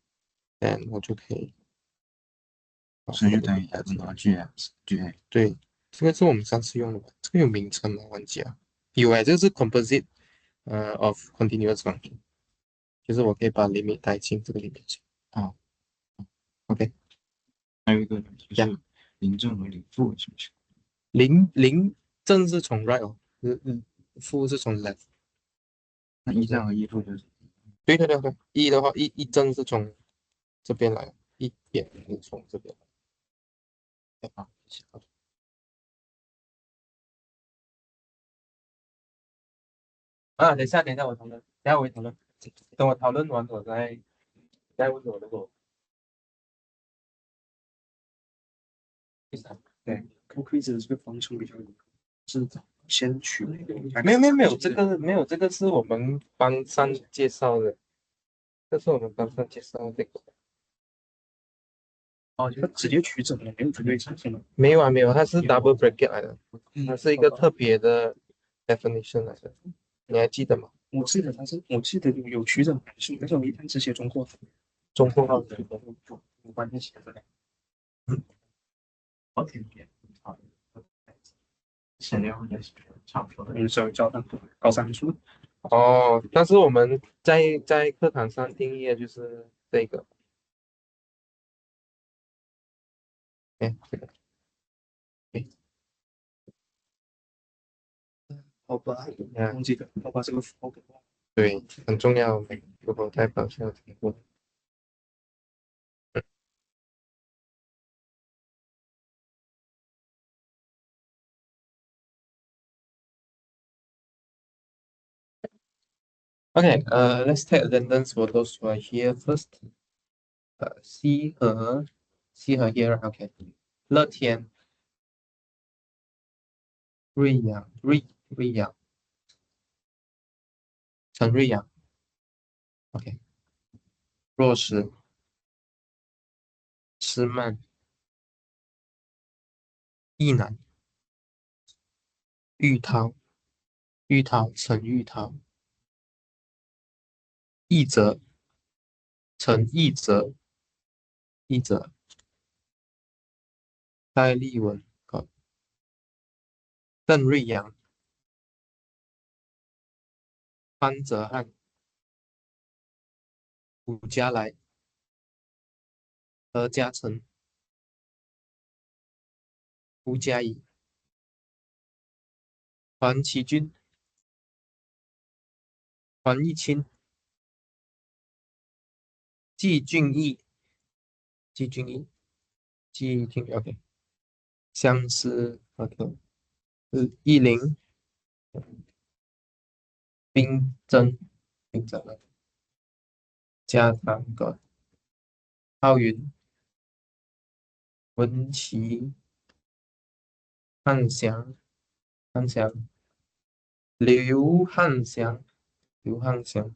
，then 我就可以所以就等于 f 拿 gx。对，这个是我们上次用的吧？这个有名称吗？忘记了。有这个是 composite of continuous function，就是我可以把 limit 带进这个里面去。啊，OK，还有一个就是零正和零负是不是？零正是从 right 哦，负是从 left。那一正和一负就是对，一的话一正是从这边来，一点是从这边来。啊，等一下，我讨论，等一下我讨论，等我讨论完我再问我的我。对，我可以指的这个方程比较是先取那个，没有，这个没有，这个是我们班上介绍的，这是我们班上介绍的这个。哦，就直接取整了，没有绝对值是吗？没有，它是 double bracket 来的，它是一个特别的 definition 来的，你还记得吗？我记得有取整函数，但是我一般只写中括号，中括号就我关键写这两个。OK，好，闲聊也是差不多的。所以教高三数。哦，但是我们在课堂上定义的就是这个，这个，好吧，嗯，忘记了，我把这个符号给忘了。对，很重要，如果代表性的题目。Okay, let's take attendance for those who are here first. C 和 here, OK. 乐天、瑞阳、陈瑞阳，OK。落实，吃慢，意难，玉涛，玉涛，陈玉涛，译则，陈译则，译则，戴立文，邓瑞阳，潘泽汉，伍家来，何嘉诚，吴嘉怡，黄奇军，黄义清，季俊义，季俊义，季俊，OK，相思，OK，依林，冰珍，冰珍，家堂哥，浩云，文琪，汉祥，汉祥，刘汉祥，刘汉祥，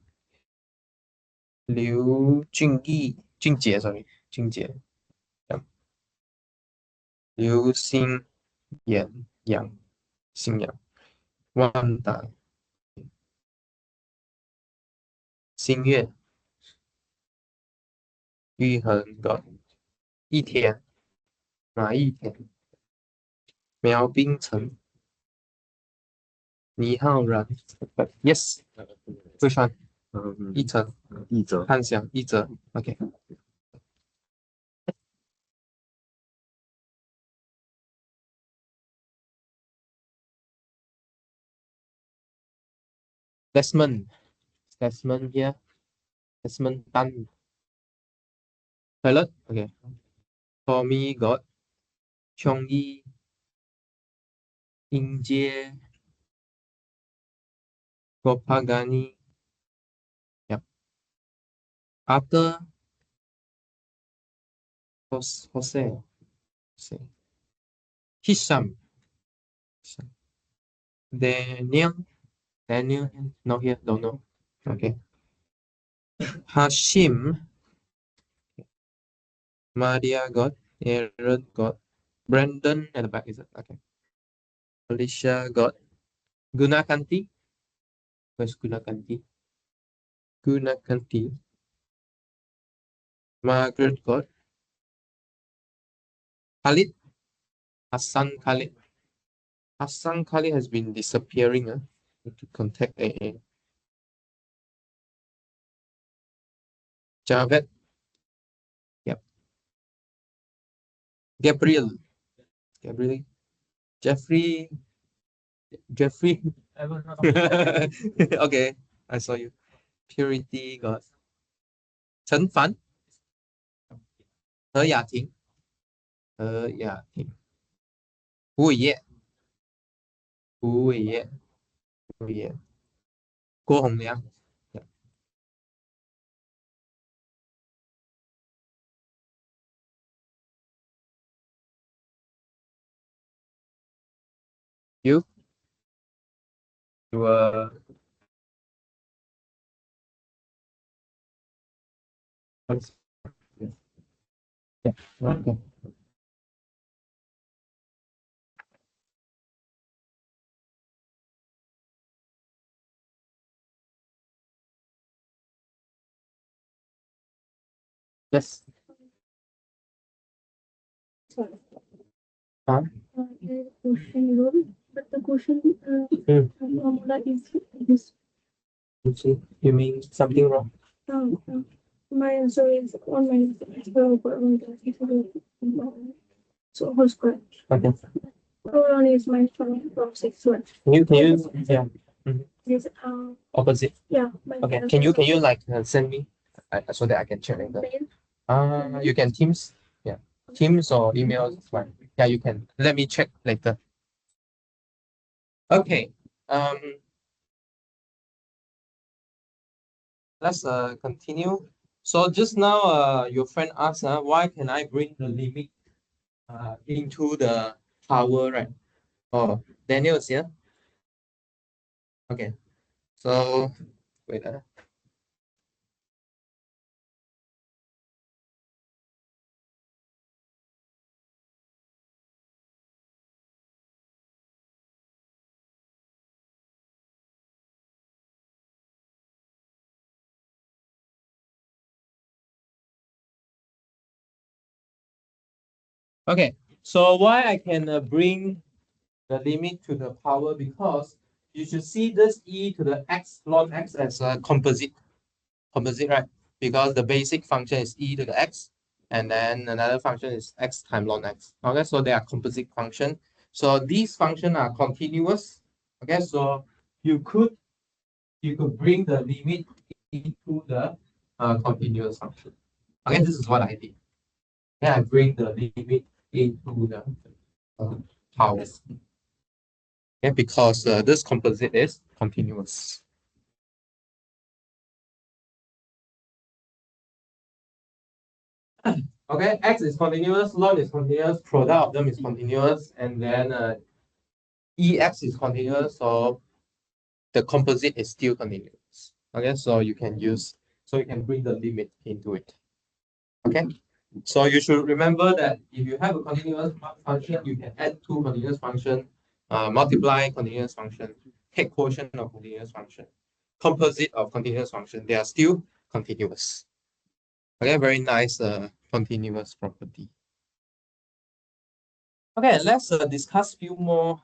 刘俊义，俊杰，sorry，俊杰，刘星言阳，信阳，万达，新月，玉恒哥，一田，马一田，苗冰城，倪浩然，yes，which one？一成，译者汉祥，一哲，OK。Desmond here. Desmond Tan. Pilot. Okay. For me, got Chong Yi, Ying Jie, Gopagani. Yep. After Jose. Hisham. Daniel. Daniel. Not here. Don't know. Okay. Hashim. Maria got. Aaron got. Brandon at the back, is it? Okay. Alicia got. Gunakanti. Where's Gunakanti? Gunakanti. Margaret got. Khalid. Hassan Khalid. Hassan Khalid has been disappearing. Need to contact AA. Javed. Yep. Gabriel. Gabriel. Jeffrey. Jeffrey. Okay. I saw you. Purity got. Chen Fan. He Yating. He Yating. Wu Ye. Wu Ye. Wu Ye. Guo Hongliang. Yep. You? You yeah. Okay. Yes. Huh? Question rule, but the question formula is this. You mean something wrong? My answer is 1 minus x square over 1 plus x square. So whole square. Okay. One is minus 1 from 6 to 1. Can you yeah. This Opposite. yeah. Okay. Can you like send me so that I can check later? You can Teams. Yeah. Teams or email is fine. Yeah, you can. Let me check later. Okay. Let's continue. So just now your friend asked why can I bring the limit into the power, right? Oh, Daniel is here. Okay. So wait. Okay, so why I can bring the limit to the power, because you should see this e to the x log x as a composite, right? Because the basic function is e to the x, and then another function is x times log x. Okay, so they are composite function. So these functions are continuous. Okay, so you could bring the limit into the continuous function. Okay, this is what I did. Yeah, I bring the limit into the powers. Okay, because this composite is continuous. Okay, x is continuous, log is continuous, product of them is continuous, and then ex is continuous, so the composite is still continuous. Okay, so you can bring the limit into it. Okay, so you should remember that if you have a continuous function, you can add two continuous function, multiply continuous function, take quotient of continuous function, composite of continuous function. They are still continuous. Okay, very nice continuous property. Okay, let's discuss few more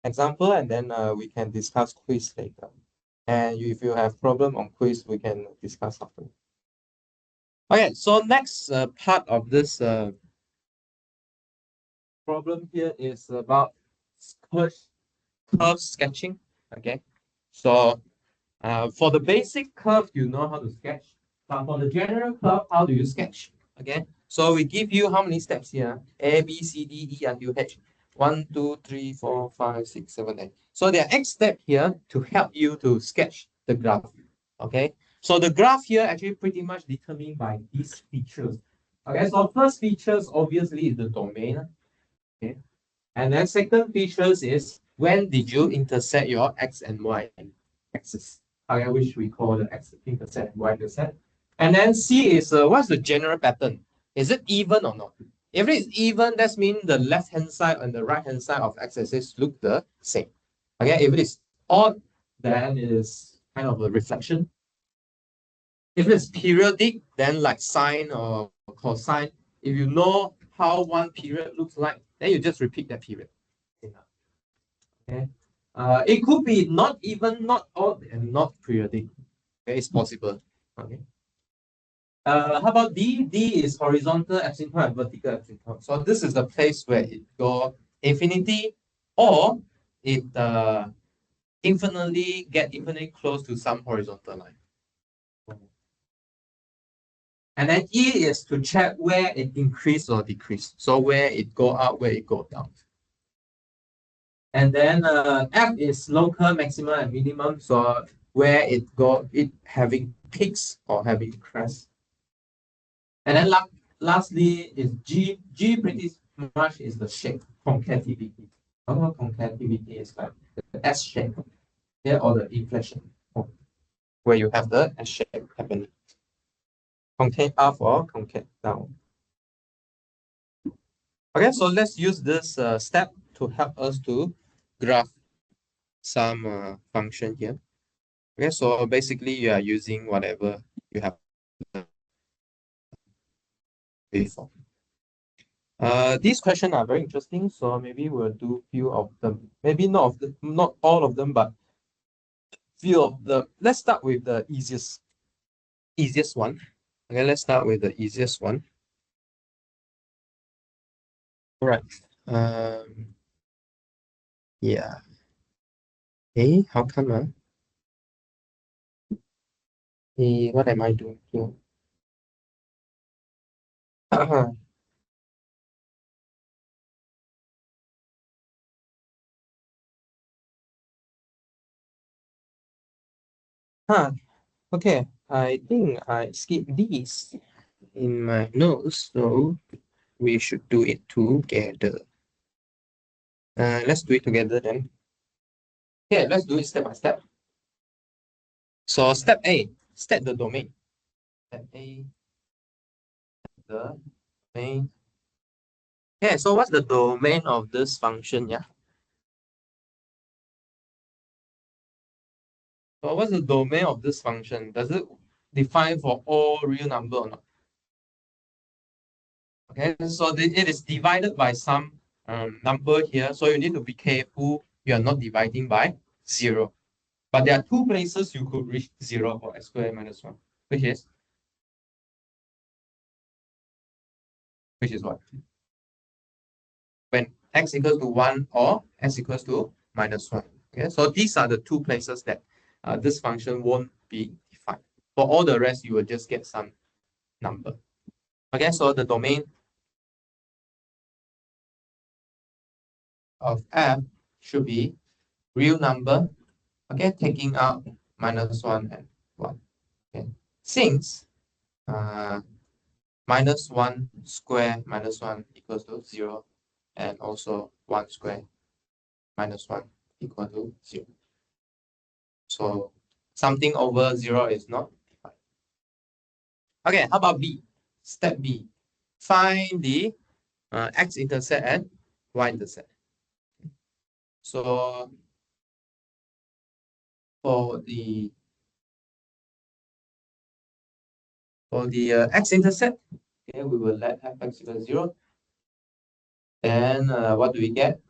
example, and then we can discuss quiz later. And if you have problem on quiz, we can discuss after. Okay, so next part of this problem here is about curve sketching. Okay, so for the basic curve, you know how to sketch. But for the general curve, how do you sketch? Okay, so we give you how many steps here? A, B, C, D, E until H. 1, 2, 3, 4, 5, 6, 7, 8. So there are 8 steps here to help you to sketch the graph. Okay, so the graph here actually pretty much determined by these features. Okay, so first features obviously is the domain. Okay, and then second features is when did you intersect your x and y axis? Okay, which we call the x intercept and y intercept. And then C is what's the general pattern? Is it even or not? If it is even, that means the left hand side and the right hand side of x-axis look the same. Okay, if it is odd, then it is kind of a reflection. If it's periodic, then like sine or cosine, if you know how one period looks like, then you just repeat that period. Okay. It could be not even, not odd, and not periodic. Okay, it's possible. Okay. How about D? D is horizontal asymptote and vertical asymptote. So this is the place where it go infinity, or it infinitely close to some horizontal line. And then E is to check where it increase or decrease. So where it go up, where it go down. And then F is local maximum and minimum. So where it having peaks or having crests. And then lastly is G. G pretty much is the shape, concativity. Concativity is like the S shape here, or the inflection where you have the S shape happening. Concave up or concave down. Okay, so let's use this step to help us to graph some function here. Okay, so basically you are using whatever you have before. These questions are very interesting, so maybe we'll do few of them. Maybe not all of them, but few of them. Let's start with the easiest one. Okay, let's start with the easiest one. All right. Yeah. Hey, how come? Hey, what am I doing here? Huh. Okay. I think I skipped these in my notes, so we should do it together. Let's do it together then. Okay, let's do it step by step. So step A, set the domain. Step A, the domain. Okay, so what's the domain of this function? Yeah. So what's the domain of this function? Does it define for all real number or not? Okay, so it is divided by some number here. So you need to be careful you are not dividing by 0. But there are two places you could reach 0 for x squared minus 1, which is what? When x equals to 1 or x equals to minus 1. Okay, so these are the two places that this function won't be defined. For all the rest, you will just get some number. Okay, so the domain of f should be real number, okay, taking out minus 1 and 1. Okay, since minus 1 square minus 1 equals to 0, and also 1 square minus 1 equal to 0. So something over 0 is not defined. Okay, how about B? Step B. Find the x-intercept and y-intercept. So for the x-intercept, okay, we will let f(x) equal 0. Then what do we get?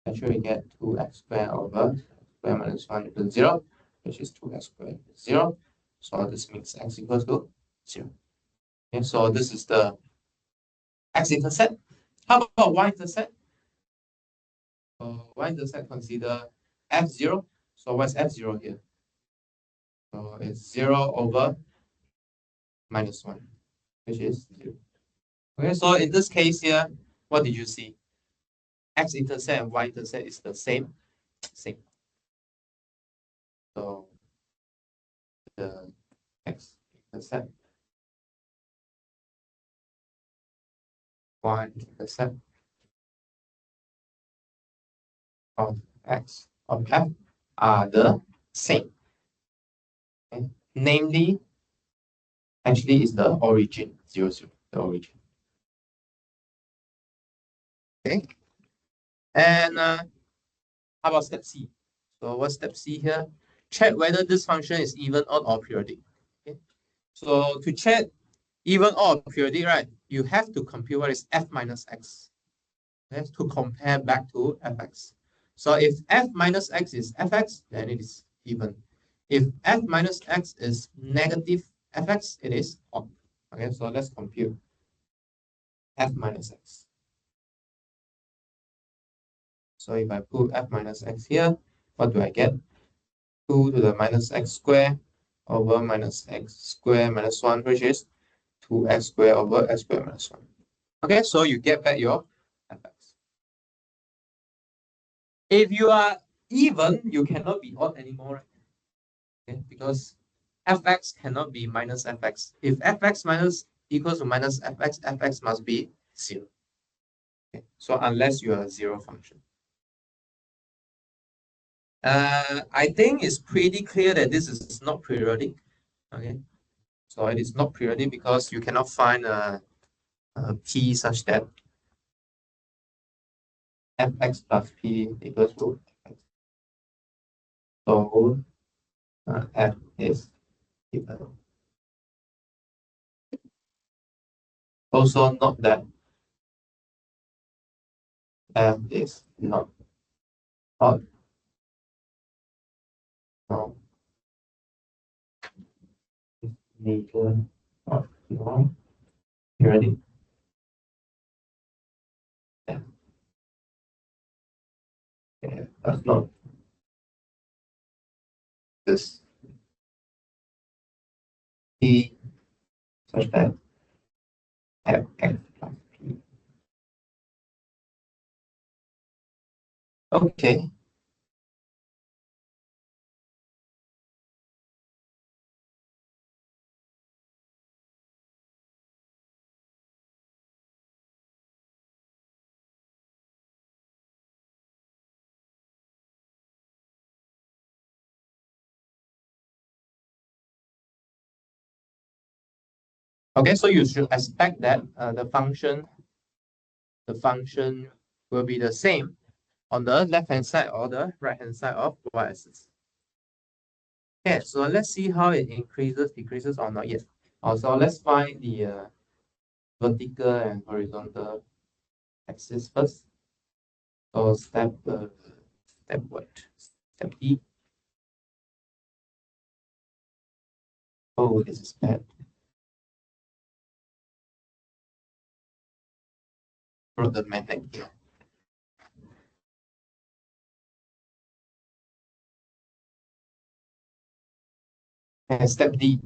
Actually, we get 2x squared over square minus 1 equals 0, which is 2x squared equals 0. So this makes x equals to 0. Okay, so this is the x-intercept. How about y-intercept? Y-intercept consider f0. So what's f0 here? So it's 0 over minus 1, which is 0. Okay, so in this case here, what did you see? X-intercept and y-intercept is the same. So the x-intercept, y-intercept of x of f are the same. Okay? Namely, actually is the origin, 0, 0, the origin. Okay. And how about step C? So what's step C here? Check whether this function is even, odd, or periodic. Okay. So to check even, odd, or periodic, right, you have to compute what is f minus x. Okay, to compare back to fx. So if f minus x is fx, then it is even. If f minus x is negative fx, it is odd. Okay, so let's compute f minus x. So if I put f minus x here, what do I get? 2 to the minus x squared over minus x squared minus 1, which is 2x squared over x squared minus 1. Okay, so you get back your fx. If you are even, you cannot be odd anymore, right? Okay, because fx cannot be minus fx. If fx minus equals to minus fx, fx must be 0. Okay, so unless you are a 0 function. I think it's pretty clear that this is not periodic. Okay, so it is not periodic because you cannot find a p such that fx plus p equals to fx. So f is even. Also note that f is not odd. No. Neither odd nor periodic. Yeah. Yeah, that's not this p such that fx plus p. Okay. Okay, so you should expect that the function will be the same on the left-hand side or the right-hand side of y-axis. Okay, so let's see how it increases, decreases, or not yet. Also, let's find the vertical and horizontal axis first. So step what? Step E. Oh, this is bad. For the magnet here. And step D.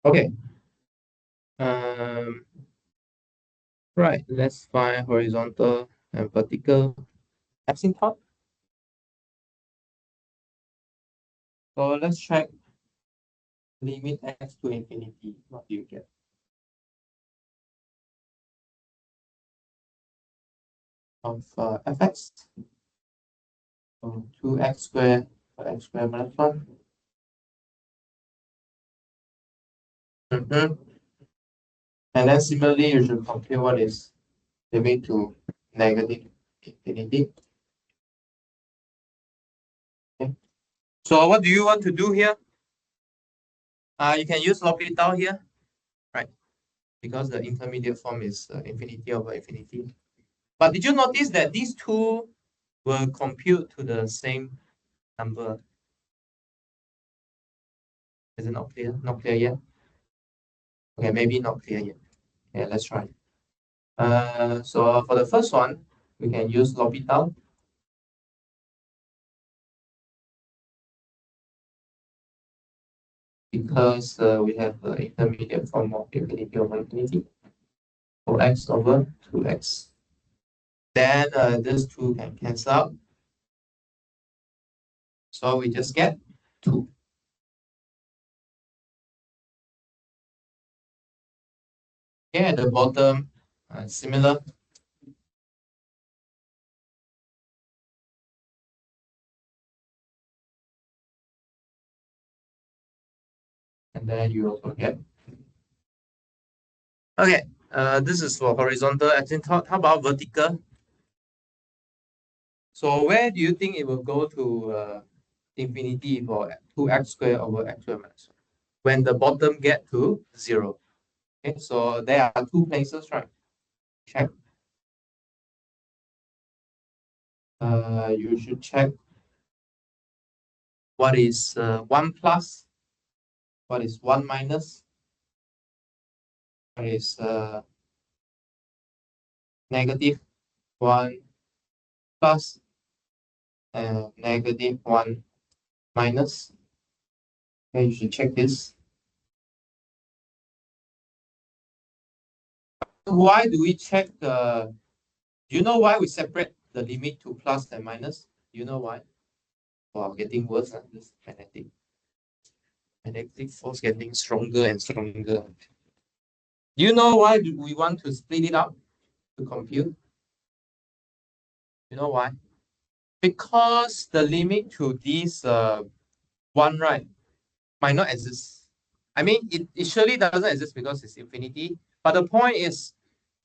Okay. Right. Let's find horizontal and vertical asymptote. So let's check limit x to infinity. What do you get? Of fx. So 2x squared for x squared minus 1. And then similarly, you should compute what is limit to negative infinity. Okay. So what do you want to do here? You can use L'Hopital here, right? Because the intermediate form is infinity over infinity. But did you notice that these two will compute to the same number? Is it not clear? Not clear yet? Okay, maybe not clear yet. Okay, let's try. So for the first one, we can use L'Hopital. Because we have the intermediate form of infinity over infinity. So x over 2x. Then this 2 can cancel out. So we just get 2. Okay, at the bottom, similar. And then you also get. Okay, this is for horizontal asymptote. How about vertical? So where do you think it will go to infinity for 2x squared over x squared minus 1? When the bottom get to 0. Okay, so there are two places, right? Check. You should check what is 1 plus, what is 1 minus, what is negative 1 plus, and negative 1 minus. Okay, you should check this. Why do we check the, do you know why we separate the limit to plus and minus? Do you know why? Wow, getting worse, this magnetic force getting stronger and stronger. Do you know why we want to split it up to compute? You know why? Because the limit to this one, right, might not exist. I mean, it surely doesn't exist because it's infinity. But the point is,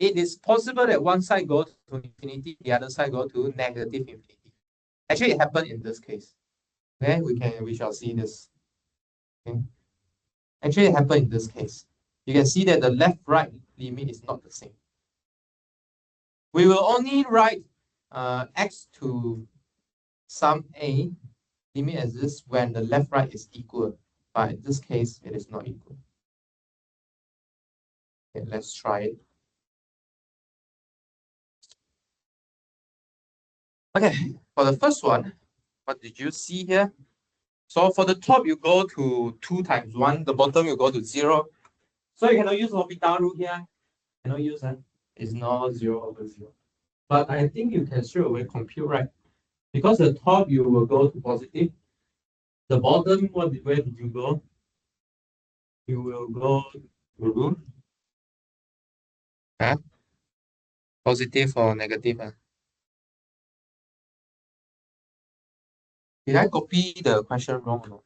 it is possible that one side goes to infinity, the other side go to negative infinity. Actually, it happened in this case. Okay, we shall see this. Okay. Actually, it happened in this case. You can see that the left-right limit is not the same. We will only write x to sum a limit exists when the left-right is equal. But in this case, it is not equal. Okay, let's try it. Okay, for the first one, what did you see here? So for the top, you go to 2 times 1. The bottom, you go to 0. So you cannot use L'Hopital rule here. Cannot use that. It's not 0 over 0. But I think you can straight away compute, right? Because the top, you will go to positive. The bottom, where did you go? You will go to root. Huh? Positive or negative? Did I copy the question wrong or not?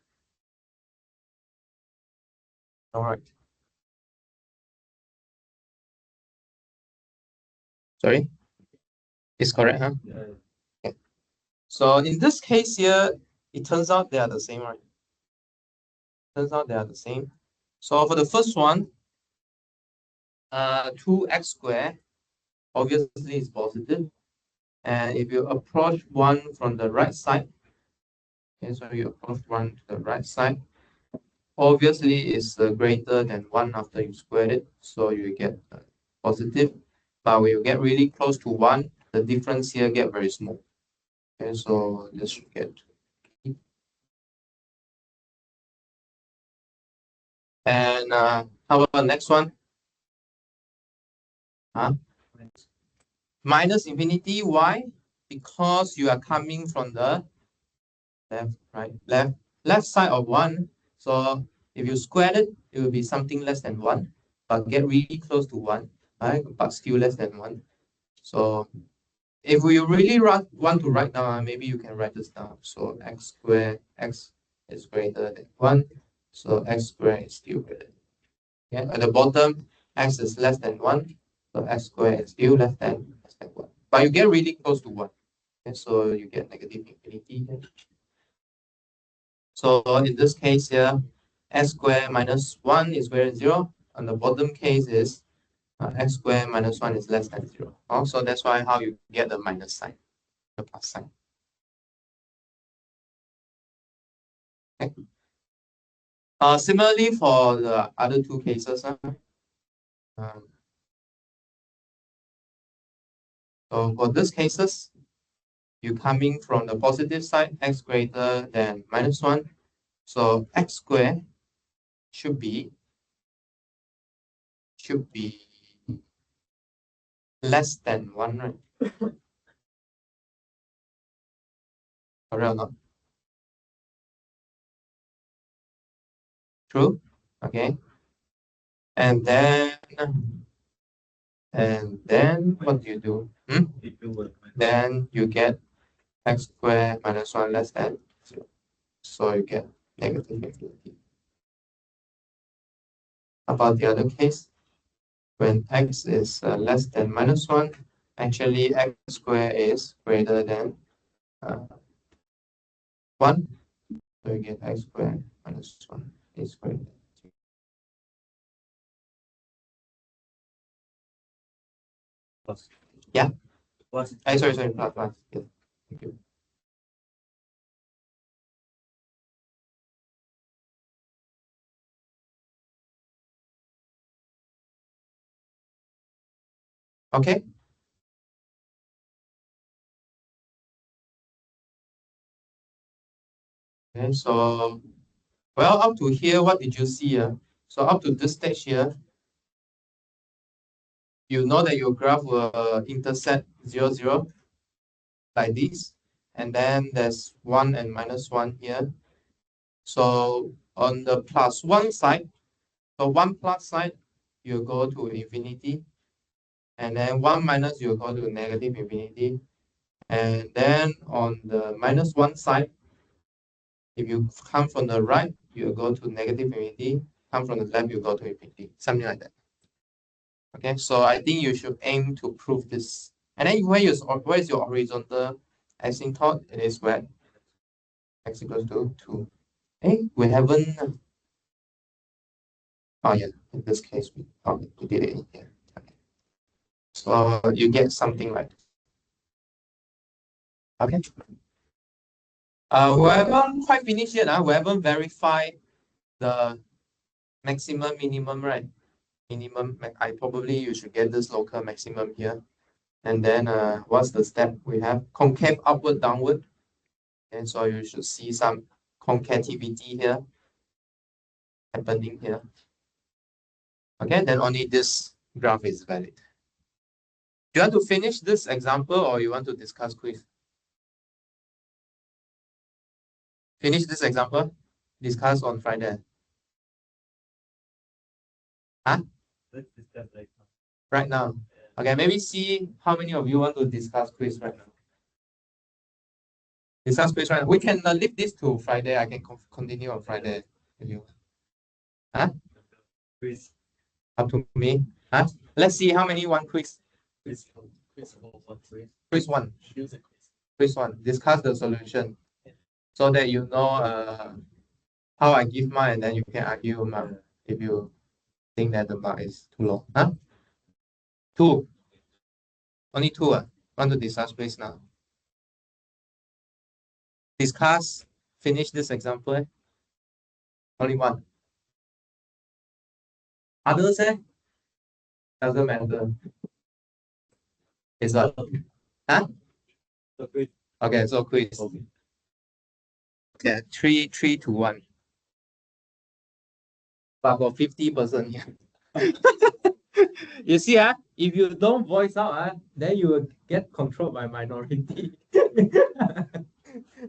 All right. Sorry? It's correct, huh? Yeah. Okay. So in this case here, it turns out they are the same, right? Turns out they are the same. So for the first one, 2x squared obviously is positive. And if you approach 1 from the right side, okay, so you approach 1 to the right side, obviously it's greater than 1 after you squared it, so you get positive. But when you get really close to 1, the difference here get very small. Okay, so this should get. And how about next one? Minus infinity, why? Because you are coming from the left, right, left side of 1. So if you square it, it will be something less than 1, but get really close to 1, right? But still less than 1. So if we really want to write down, maybe you can write this down. So x squared, x is greater than 1. So x squared is still greater. Okay, at the bottom, x is less than 1. So x squared is still less than 1. But you get really close to 1. Okay, so you get negative infinity here. So in this case here, x squared minus 1 is greater than 0. And the bottom case is x squared minus 1 is less than 0. So that's why how you get the minus sign, the plus sign. Okay. Similarly for the other two cases, so for these cases, you coming from the positive side, x greater than minus 1. So x squared should be less than 1, right? Correct or not? True? Okay. And then what do you do? Then you get x squared minus 1 less than 0. So you get negative infinity. About the other case, when x is less than minus 1, actually x squared is greater than 1. So you get x squared minus 1 is greater than 2. Plus. Yeah. Plus. Sorry, plus. Yes. Thank you. Okay. Okay, so, well, up to here, what did you see? So up to this stage here, you know that your graph will intersect 0, 0 like this. And then there's 1 and minus 1 here. So on the plus 1 side, so 1 plus side, you go to infinity. And then 1 minus, you go to negative infinity. And then on the minus 1 side, if you come from the right, you go to negative infinity. Come from the left, you go to infinity. Something like that. Okay, so I think you should aim to prove this. And then where is your horizontal asymptote? It is where x equals to 2. Hey, we haven't. Oh yeah, in this case we did it here. Okay. So you get something like this. Okay. We haven't quite finished yet. We haven't verified the maximum, minimum, right? Minimum. I probably you should get this local maximum here. And then what's the step we have? Concave upward, downward. And so you should see some concativity here happening here. Okay, then only this graph is valid. Do you want to finish this example or you want to discuss quiz? Finish this example, discuss on Friday. Huh? Let's discuss right now. Right now. Okay, maybe see how many of you want to discuss quiz right now. Discuss quiz right now. We can leave this to Friday. I can continue on Friday if you want. Huh? Quiz. Up to me. Huh? Let's see how many want quiz. Quiz. Quiz. Quiz. Quiz one. Use a quiz. Quiz one. Discuss the solution so that you know how I give mine, and then you can argue mark if you think that the mark is too low. Huh? Two. Only two. Want to discuss quiz now? Discuss. Finish this example. Only one. Others, doesn't matter. Is what? Huh? Okay, so quiz. Okay, 3-3-1. But for 50% here. You see, if you don't voice out, then you will get controlled by minority.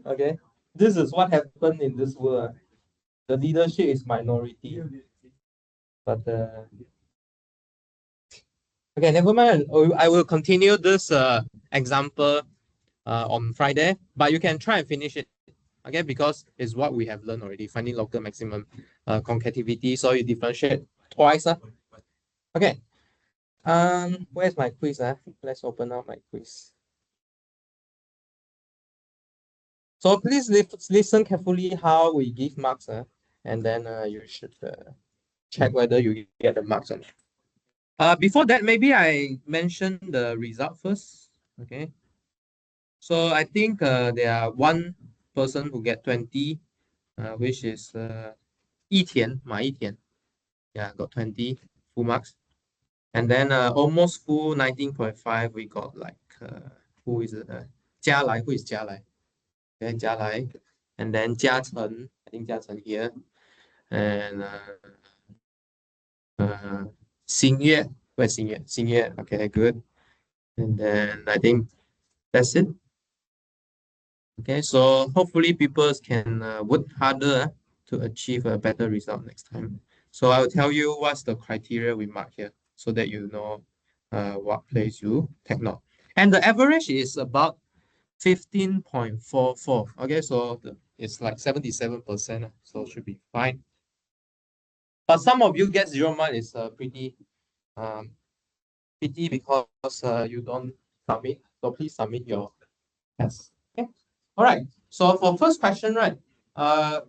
Okay, this is what happened in this world. The leadership is minority. But okay, never mind. I will continue this example on Friday, but you can try and finish it. Okay, because it's what we have learned already, finding local maximum concativity. So you differentiate twice. Okay. Where's my quiz? Let's open up my quiz. So please listen carefully how we give marks, and then you should check whether you get the marks or not. Before that, maybe I mention the result first. Okay. So I think there are one person who get 20, which is Yitian, Ma Yitian. Yeah, got 20 full marks. And then almost full 19.5, we got like, who is it? Jia Lai, who is Jia Lai? Okay, Jia Lai. And then Jia Chen, I think Jia Chen here. And Xing Yue, where's Xing Yue? Xing Yue, okay, good. And then I think that's it. Okay, so hopefully people can work harder to achieve a better result next time. So I'll tell you what's the criteria we mark here so that you know what place you take note. And the average is about 15.44. Okay, so it's like 77%, so it should be fine. But some of you get 0 mark is pretty pity because you don't submit. So please submit your test. Okay. All right. So for first question, right?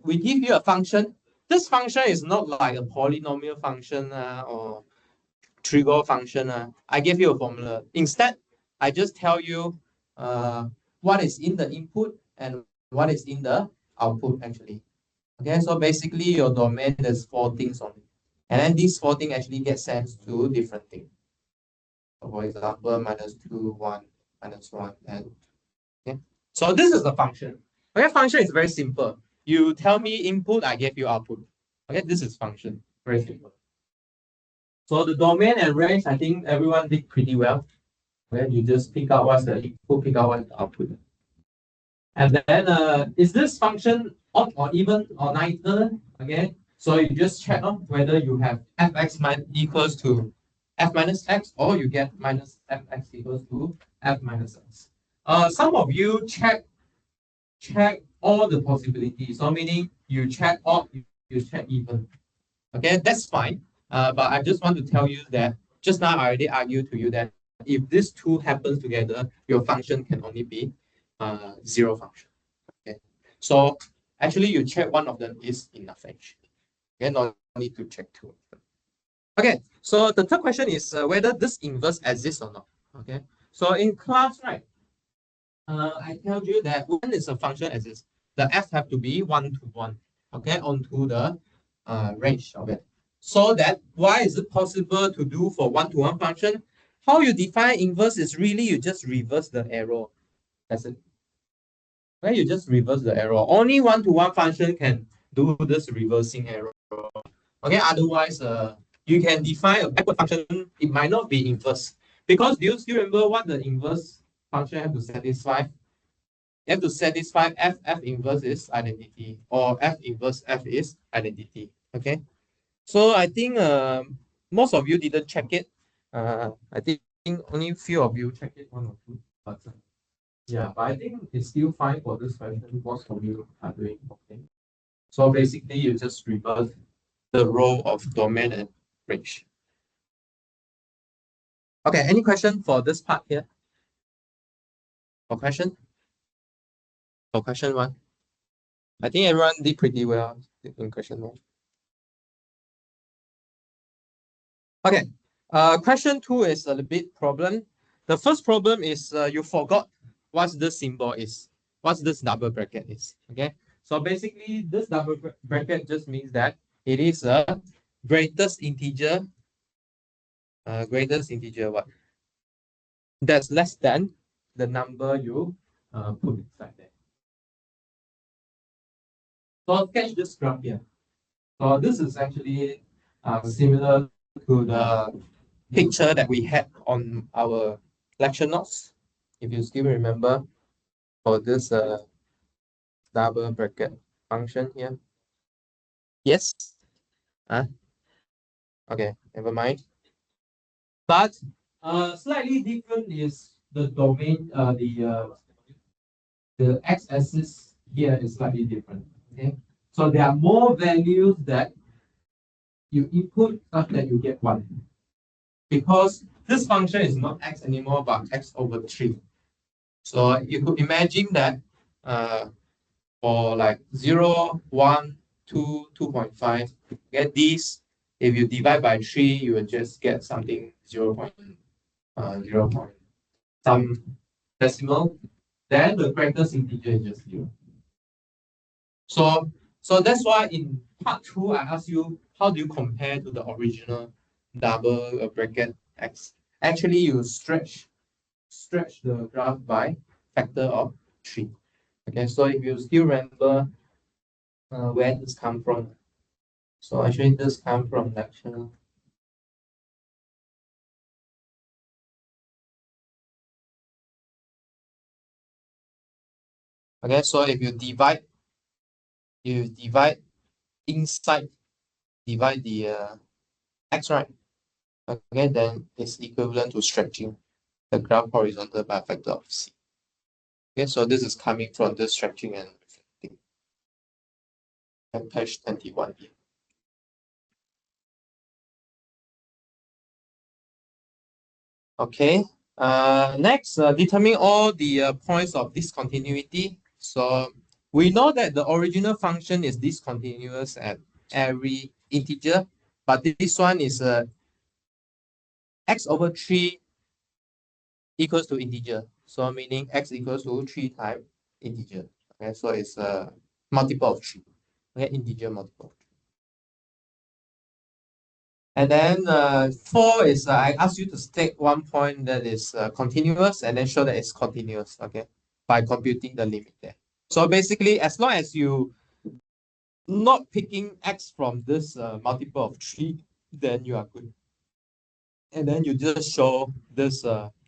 We give you a function. This function is not like a polynomial function or trivial function. I give you a formula. Instead, I just tell you what is in the input and what is in the output actually. Okay, so basically your domain there's 4 things on it. And then these 4 things actually get sent to different things. So for example, -2, 1, -1, and okay. So this is the function. Okay, function is very simple. You tell me input, I give you output. Okay, this is function. Very simple. So the domain and range, I think everyone did pretty well. Okay, you just pick out what's the input, pick out what's the output. And then is this function odd or even or neither? Okay, so you just check whether you have fx equals to f minus x or you get minus fx equals to f minus x. Some of you check all the possibilities. So meaning you check odd, you check even. Okay, that's fine. But I just want to tell you that just now I already argued to you that if these two happens together, your function can only be 0 function. Okay, so actually you check one of them is enough actually. Okay, no need to check two of them. Okay, so the third question is whether this inverse exists or not. Okay, so in class, right, I tell you that when is a function exists, the f have to be 1 to 1. Okay, onto the range of it. So that why is it possible to do for 1 to 1 function? How you define inverse is really you just reverse the arrow. That's it. Where you just reverse the arrow. Only 1 to 1 function can do this reversing arrow. Okay, otherwise you can define a backward function, it might not be inverse. Because do you still remember what the inverse function have to satisfy? You have to satisfy f inverse is identity or f inverse f is identity. Okay, so I think most of you didn't check it. I think think only few of you check it, one or two. But yeah, but I think it's still fine for this question. Most of you are doing okay. So basically, you just reverse the role of domain and range. Okay, any question for this part here? For question? For question one? I think everyone did pretty well in question one. Okay, question two is a little bit problem. The first problem is you forgot what this symbol is, what this double bracket is. Okay, so basically this double bracket just means that it is a greatest integer what? That's less than the number you put inside there. So sketch this graph here. So this is actually similar to the picture that we had on our lecture notes. If you still remember for this double bracket function here. Yes? Okay, never mind. But slightly different is the domain, the x-axis here is slightly different. Okay, so there are more values that you input such that you get 1. Because this function is not x anymore, but x over 3. So you could imagine that for like 0, 1, 2, 2.5, get these. If you divide by 3, you will just get something 0. 0. Some decimal. Then the greatest integer is just 0. So that's why in part 2, I asked you, how do you compare to the original double bracket x? Actually, you stretch the graph by factor of 3. Okay, so if you still remember where this come from. So actually this come from lecture. Okay, so if you divide inside, divide the x, right? Okay, then it's equivalent to stretching the graph horizontal by a factor of c. Okay, so this is coming from the stretching and reflecting. And page 21 here. Okay, next, determine all the points of discontinuity. So we know that the original function is discontinuous at every integer, but this one is x over 3 equals to integer. So meaning x equals to 3 times integer. Okay, so it's a multiple of 3. Okay, integer multiple. And then 4 is I ask you to state one point that is continuous and then show that it's continuous, okay, by computing the limit there. So basically, as long as you not picking x from this multiple of 3, then you are good. And then you just show this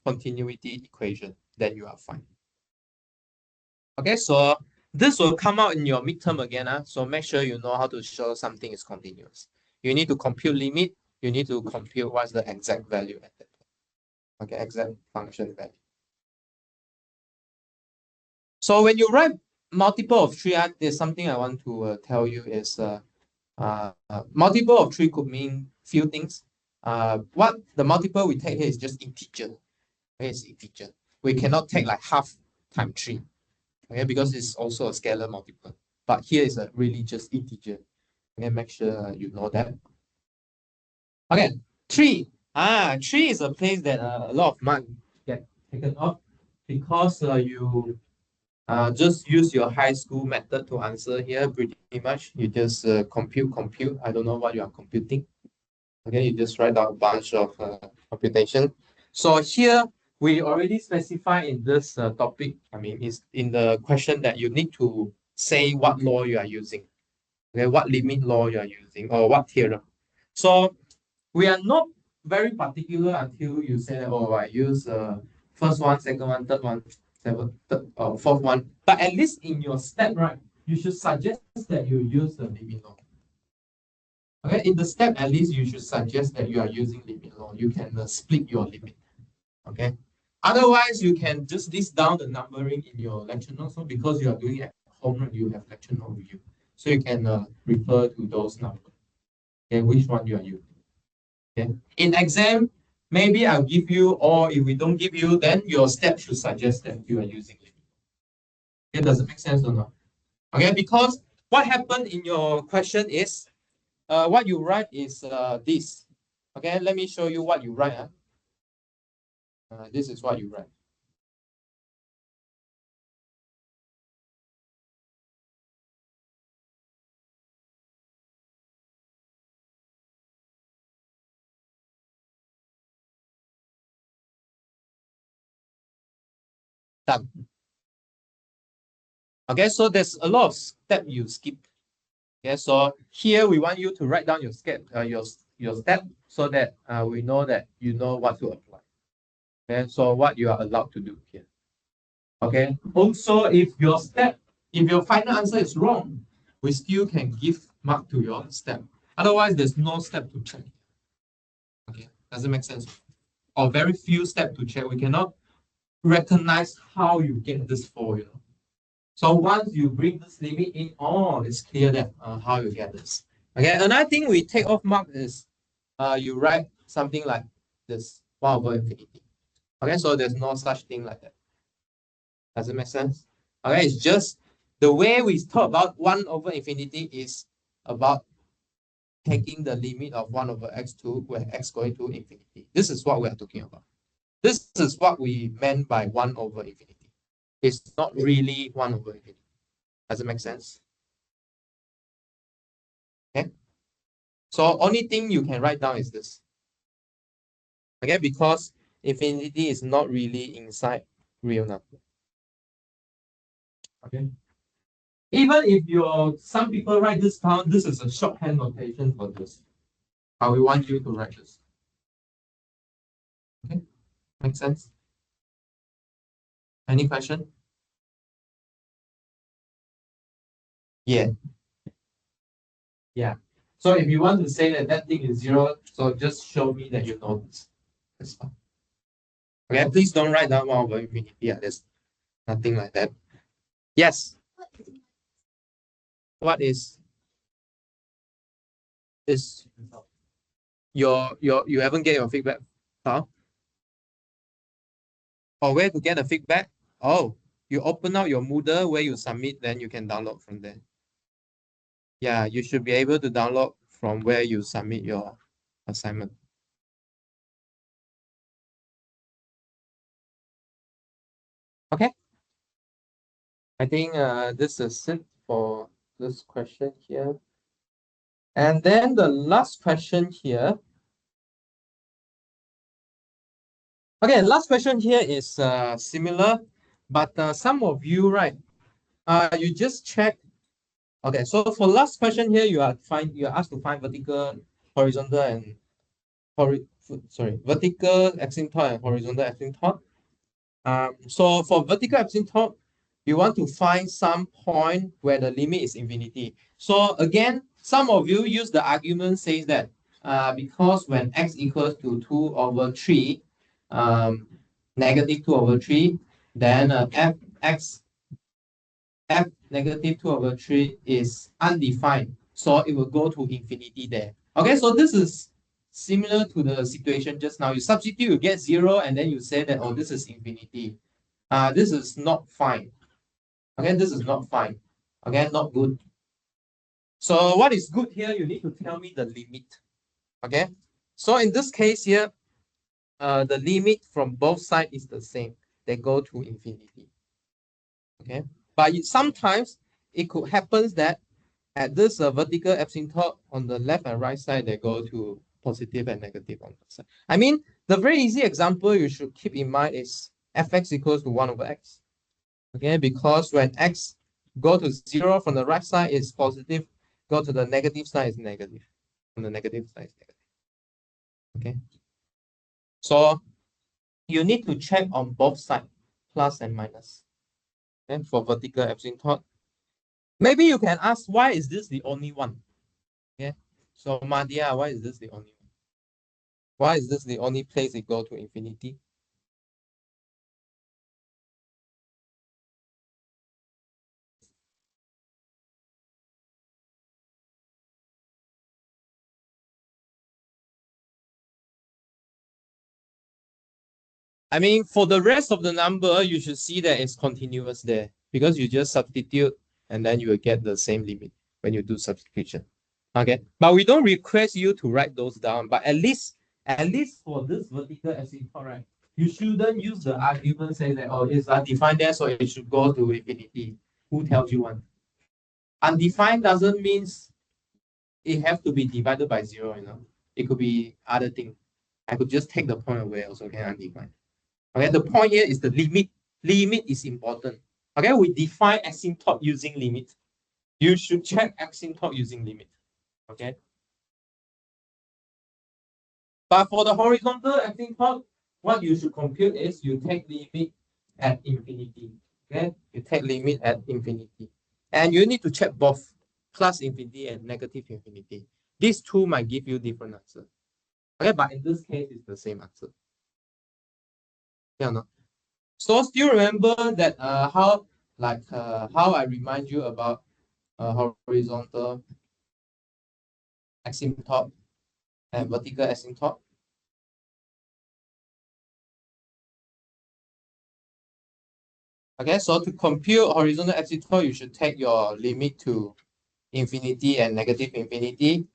continuity equation, then you are fine. Okay, so this will come out in your midterm again. So make sure you know how to show something is continuous. You need to compute limit. You need to compute what's the exact value at that point. Okay, exact function value. So when you write multiple of 3, there's something I want to tell you is multiple of 3 could mean few things. What the multiple we take here is just integer. Okay, it's integer. We cannot take like half times 3. Okay, because it's also a scalar multiple. But here is a really just integer. Okay, make sure you know that. Okay, 3. 3 is a place that a lot of marks get taken off because you just use your high school method to answer here. Pretty much, you just compute. I don't know what you are computing. Okay, you just write down a bunch of computation. So here we already specify in this topic. I mean, it's in the question that you need to say what law you are using. Okay, what limit law you are using or what theorem. So we are not very particular until you say that, oh, I use first one, second one, third one, fourth one. But at least in your step, right, you should suggest that you use the limit law. Okay, in the step, at least you should suggest that you are using limit law. You can split your limit. Okay. Otherwise, you can just list down the numbering in your lecture notes. So because you are doing it at home, right, you have lecture note with you. So you can refer to those numbers. Okay, which one you are using. Okay. In exam, maybe I'll give you, or if we don't give you, then your step should suggest that you are using it. Okay, does it make sense or not? Okay, because what happened in your question is, what you write is this. Okay, let me show you what you write. This is what you write. Done. Okay, so there's a lot of step you skip. Okay, so here we want you to write down your step, your step, so that we know that you know what to apply. Okay, so what you are allowed to do here. Okay. Also, if your final answer is wrong, we still can give mark to your step. Otherwise, there's no step to check. Okay, does it make sense? Or very few steps to check. We cannot recognize how you get this 4, So once you bring this limit in, it's clear that how you get this. Okay, another thing we take off mark is you write something like this 1 over infinity. Okay, so there's no such thing like that. Does it make sense? Okay, it's just the way we talk about 1 over infinity is about taking the limit of 1 over x2 where x going to infinity. This is what we are talking about. This is what we meant by 1 over infinity. It's not really 1 over infinity. Does it make sense? Okay. So only thing you can write down is this. Okay, because infinity is not really inside real number. Okay. Even if some people write this down, this is a shorthand notation for this. How we want you to write this. Okay, make sense? Any question? Yeah. Yeah. So if you want to say that that thing is 0, so just show me that you know this. That's fine. Okay, please don't write down 1 over infinity. Yeah, there's nothing like that. Yes. What is you haven't get your feedback? Huh? Or where to get the feedback? Oh, you open out your Moodle where you submit, then you can download from there. Yeah, you should be able to download from where you submit your assignment. Okay. I think this is it for this question here. And then the last question here. Okay, last question here is similar, but some of you, right? You just check. Okay, so for last question here, you are asked to find vertical, horizontal, and vertical asymptote and horizontal asymptote. So for vertical asymptote, you want to find some point where the limit is infinity. So again, some of you use the argument says that because when x equals to 2 over 3, negative 2 over 3, then f negative 2 over 3 is undefined. So it will go to infinity there. Okay, so this is similar to the situation just now. You substitute, you get 0, and then you say that, oh, this is infinity. This is not fine. Okay, this is not fine. Okay, not good. So what is good here? You need to tell me the limit. Okay, so in this case here, the limit from both sides is the same. They go to infinity. Okay, but sometimes it could happen that at this vertical asymptote on the left and right side, they go to positive and negative on the side. I mean, the very easy example you should keep in mind is fx equals to 1 over x. Okay, because when x go to 0 from the right side is positive, go to the negative side is negative. From the negative side is negative. Okay. So you need to check on both sides, plus and minus. And for vertical asymptote, maybe you can ask, why is this the only one? Yeah. So Madhya, why is this the only one? Why is this the only place it go to infinity? I mean, for the rest of the number, you should see that it's continuous there because you just substitute and then you will get the same limit when you do substitution. Okay, but we don't request you to write those down, but at least for this vertical asymptote, right, you shouldn't use the argument saying that, oh, it's undefined there, so it should go to infinity. Who tells you one? Undefined doesn't mean it have to be divided by 0, It could be other thing. I could just take the point away also can undefined. Okay, the point here is the limit. Limit is important. Okay, we define asymptote using limit. You should check asymptote using limit. Okay. But for the horizontal asymptote, what you should compute is you take limit at infinity. Okay, you take limit at infinity. And you need to check both plus infinity and negative infinity. These two might give you different answers. Okay, but in this case, it's the same answer. Yeah, no? So still remember that how I remind you about horizontal asymptote and vertical asymptote. Okay, so to compute horizontal asymptote, you should take your limit to infinity and negative infinity.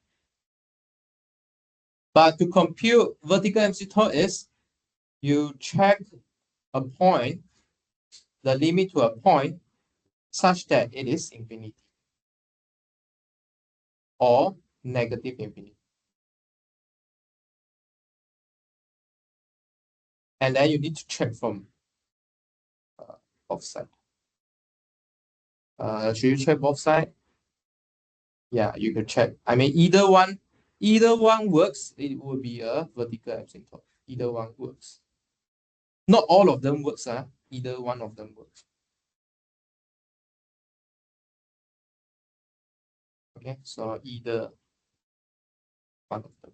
But to compute vertical asymptote is you check a point, the limit to a point such that it is infinity or negative infinity. And then you need to check from both sides. Should you check both sides? Yeah, you can check. I mean, either one works. It will be a vertical asymptote. Either one works. Not all of them works. Either one of them works. Okay, so either one of them.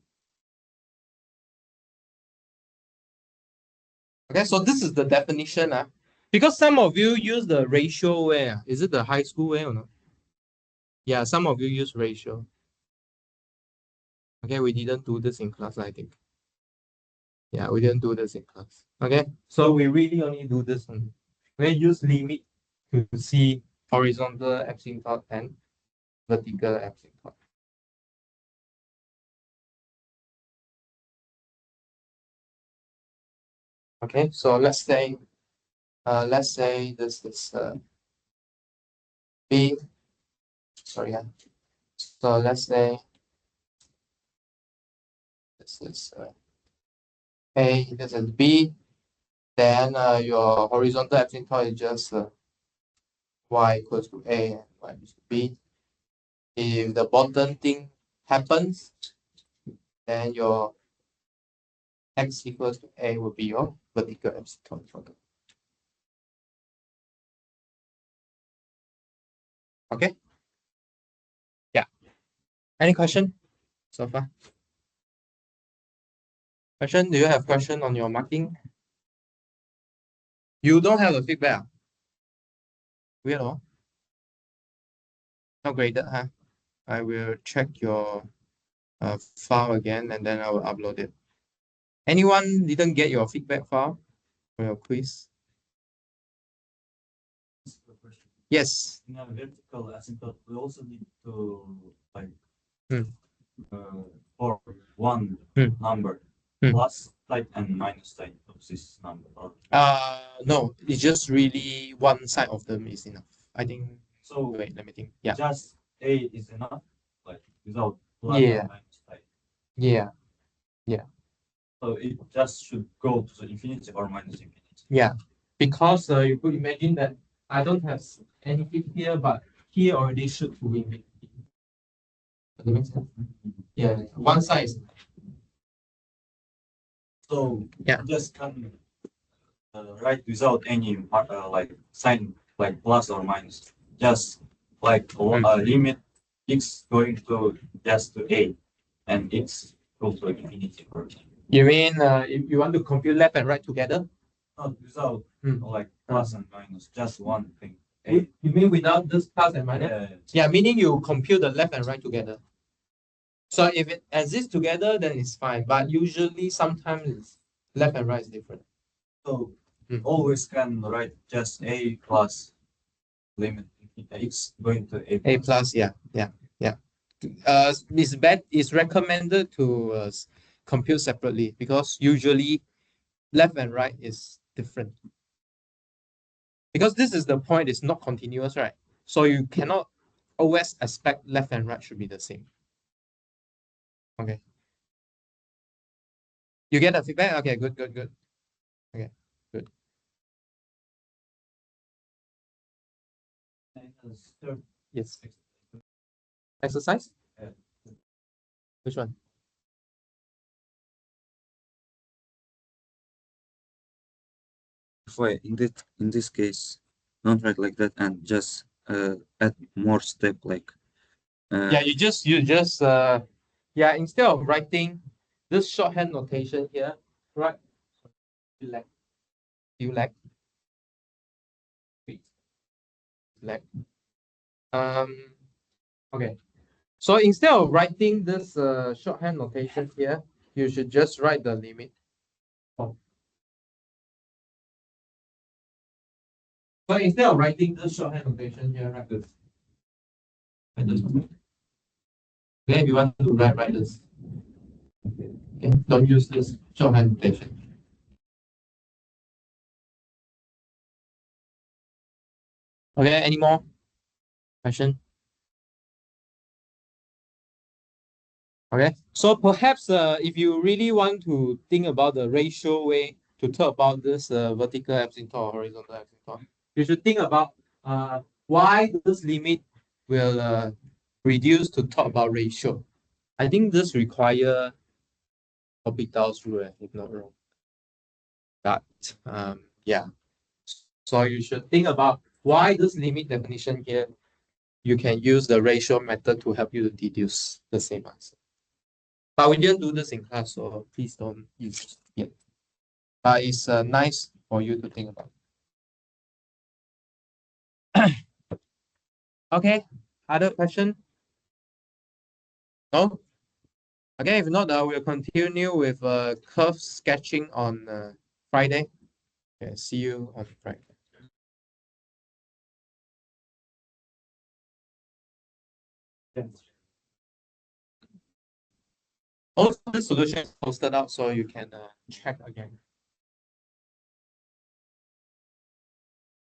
Okay, so this is the definition. Because some of you use the ratio way. Is it the high school way or not? Yeah, some of you use ratio. Okay, we didn't do this in class, I think. Yeah, we didn't do this in class. Okay, so we really only do this one. We use limit to see horizontal asymptote and vertical asymptote. Okay, so let's say this is B. Sorry, so let's say this is A, this is B. Then your horizontal asymptote is just y equals to A and y equals to B. If the bottom thing happens, then your x equals to A will be your vertical asymptote. Okay. Yeah. Any question so far? Question? Do you have question on your marking? You don't have a feedback. Weird, or not graded, huh? I will check your file again and then I will upload it. Anyone didn't get your feedback file for your quiz? Yes. In a vertical asymptote, we also need to like for one number plus type and minus type of this number. No, it's just really one side of them is enough. I think. So wait, let me think. Yeah. Just A is enough, like without plus Yeah. and minus type. Yeah. Yeah. So it just should go to the infinity or minus infinity. Yeah. Because you could imagine that I don't have anything here, but here already should to infinity. Does that make sense? Yeah. One side is. So Yeah. just can write without any like sign like plus or minus. Just like limit x going to just to A and x goes to infinity. For example. You mean if you want to compute left and right together? Not without like plus and minus, just one thing. You mean without this plus and minus? Yeah, meaning you compute the left and right together. So if it exists together, then it's fine. But usually, sometimes left and right is different. So Mm. always can write just A plus limit. It's going to A A plus, yeah. It's recommended to compute separately because usually left and right is different. Because this is the point, it's not continuous, right? So you cannot always expect left and right should be the same. Okay. You get the feedback? Okay, good. Okay, good. Yes. Exercise? Yeah. Which one? Why in this case, don't write like that and just add more step like Yeah, you just yeah, instead of writing this shorthand notation here, right? You like wait, like okay. So instead of writing this shorthand notation here, you should just write the limit. Oh. So instead of writing this shorthand notation here, write this. Write this. Then if you want to write this. Okay. Don't use this shorthand notation. Okay, any more question? Okay, so perhaps if you really want to think about the ratio way to talk about this vertical asymptote or horizontal asymptote, you should think about why this limit will reduce to talk about ratio. I think this require Hospital's rule, if not wrong. But yeah, so you should think about why this limit definition here. You can use the ratio method to help you to deduce the same answer. But we didn't do this in class, so please don't use it yet. But it's nice for you to think about. Okay, other question? No? Okay, if not, we'll continue with curve sketching on Friday. Okay, see you on Friday. Also, the solution is posted out so you can check again.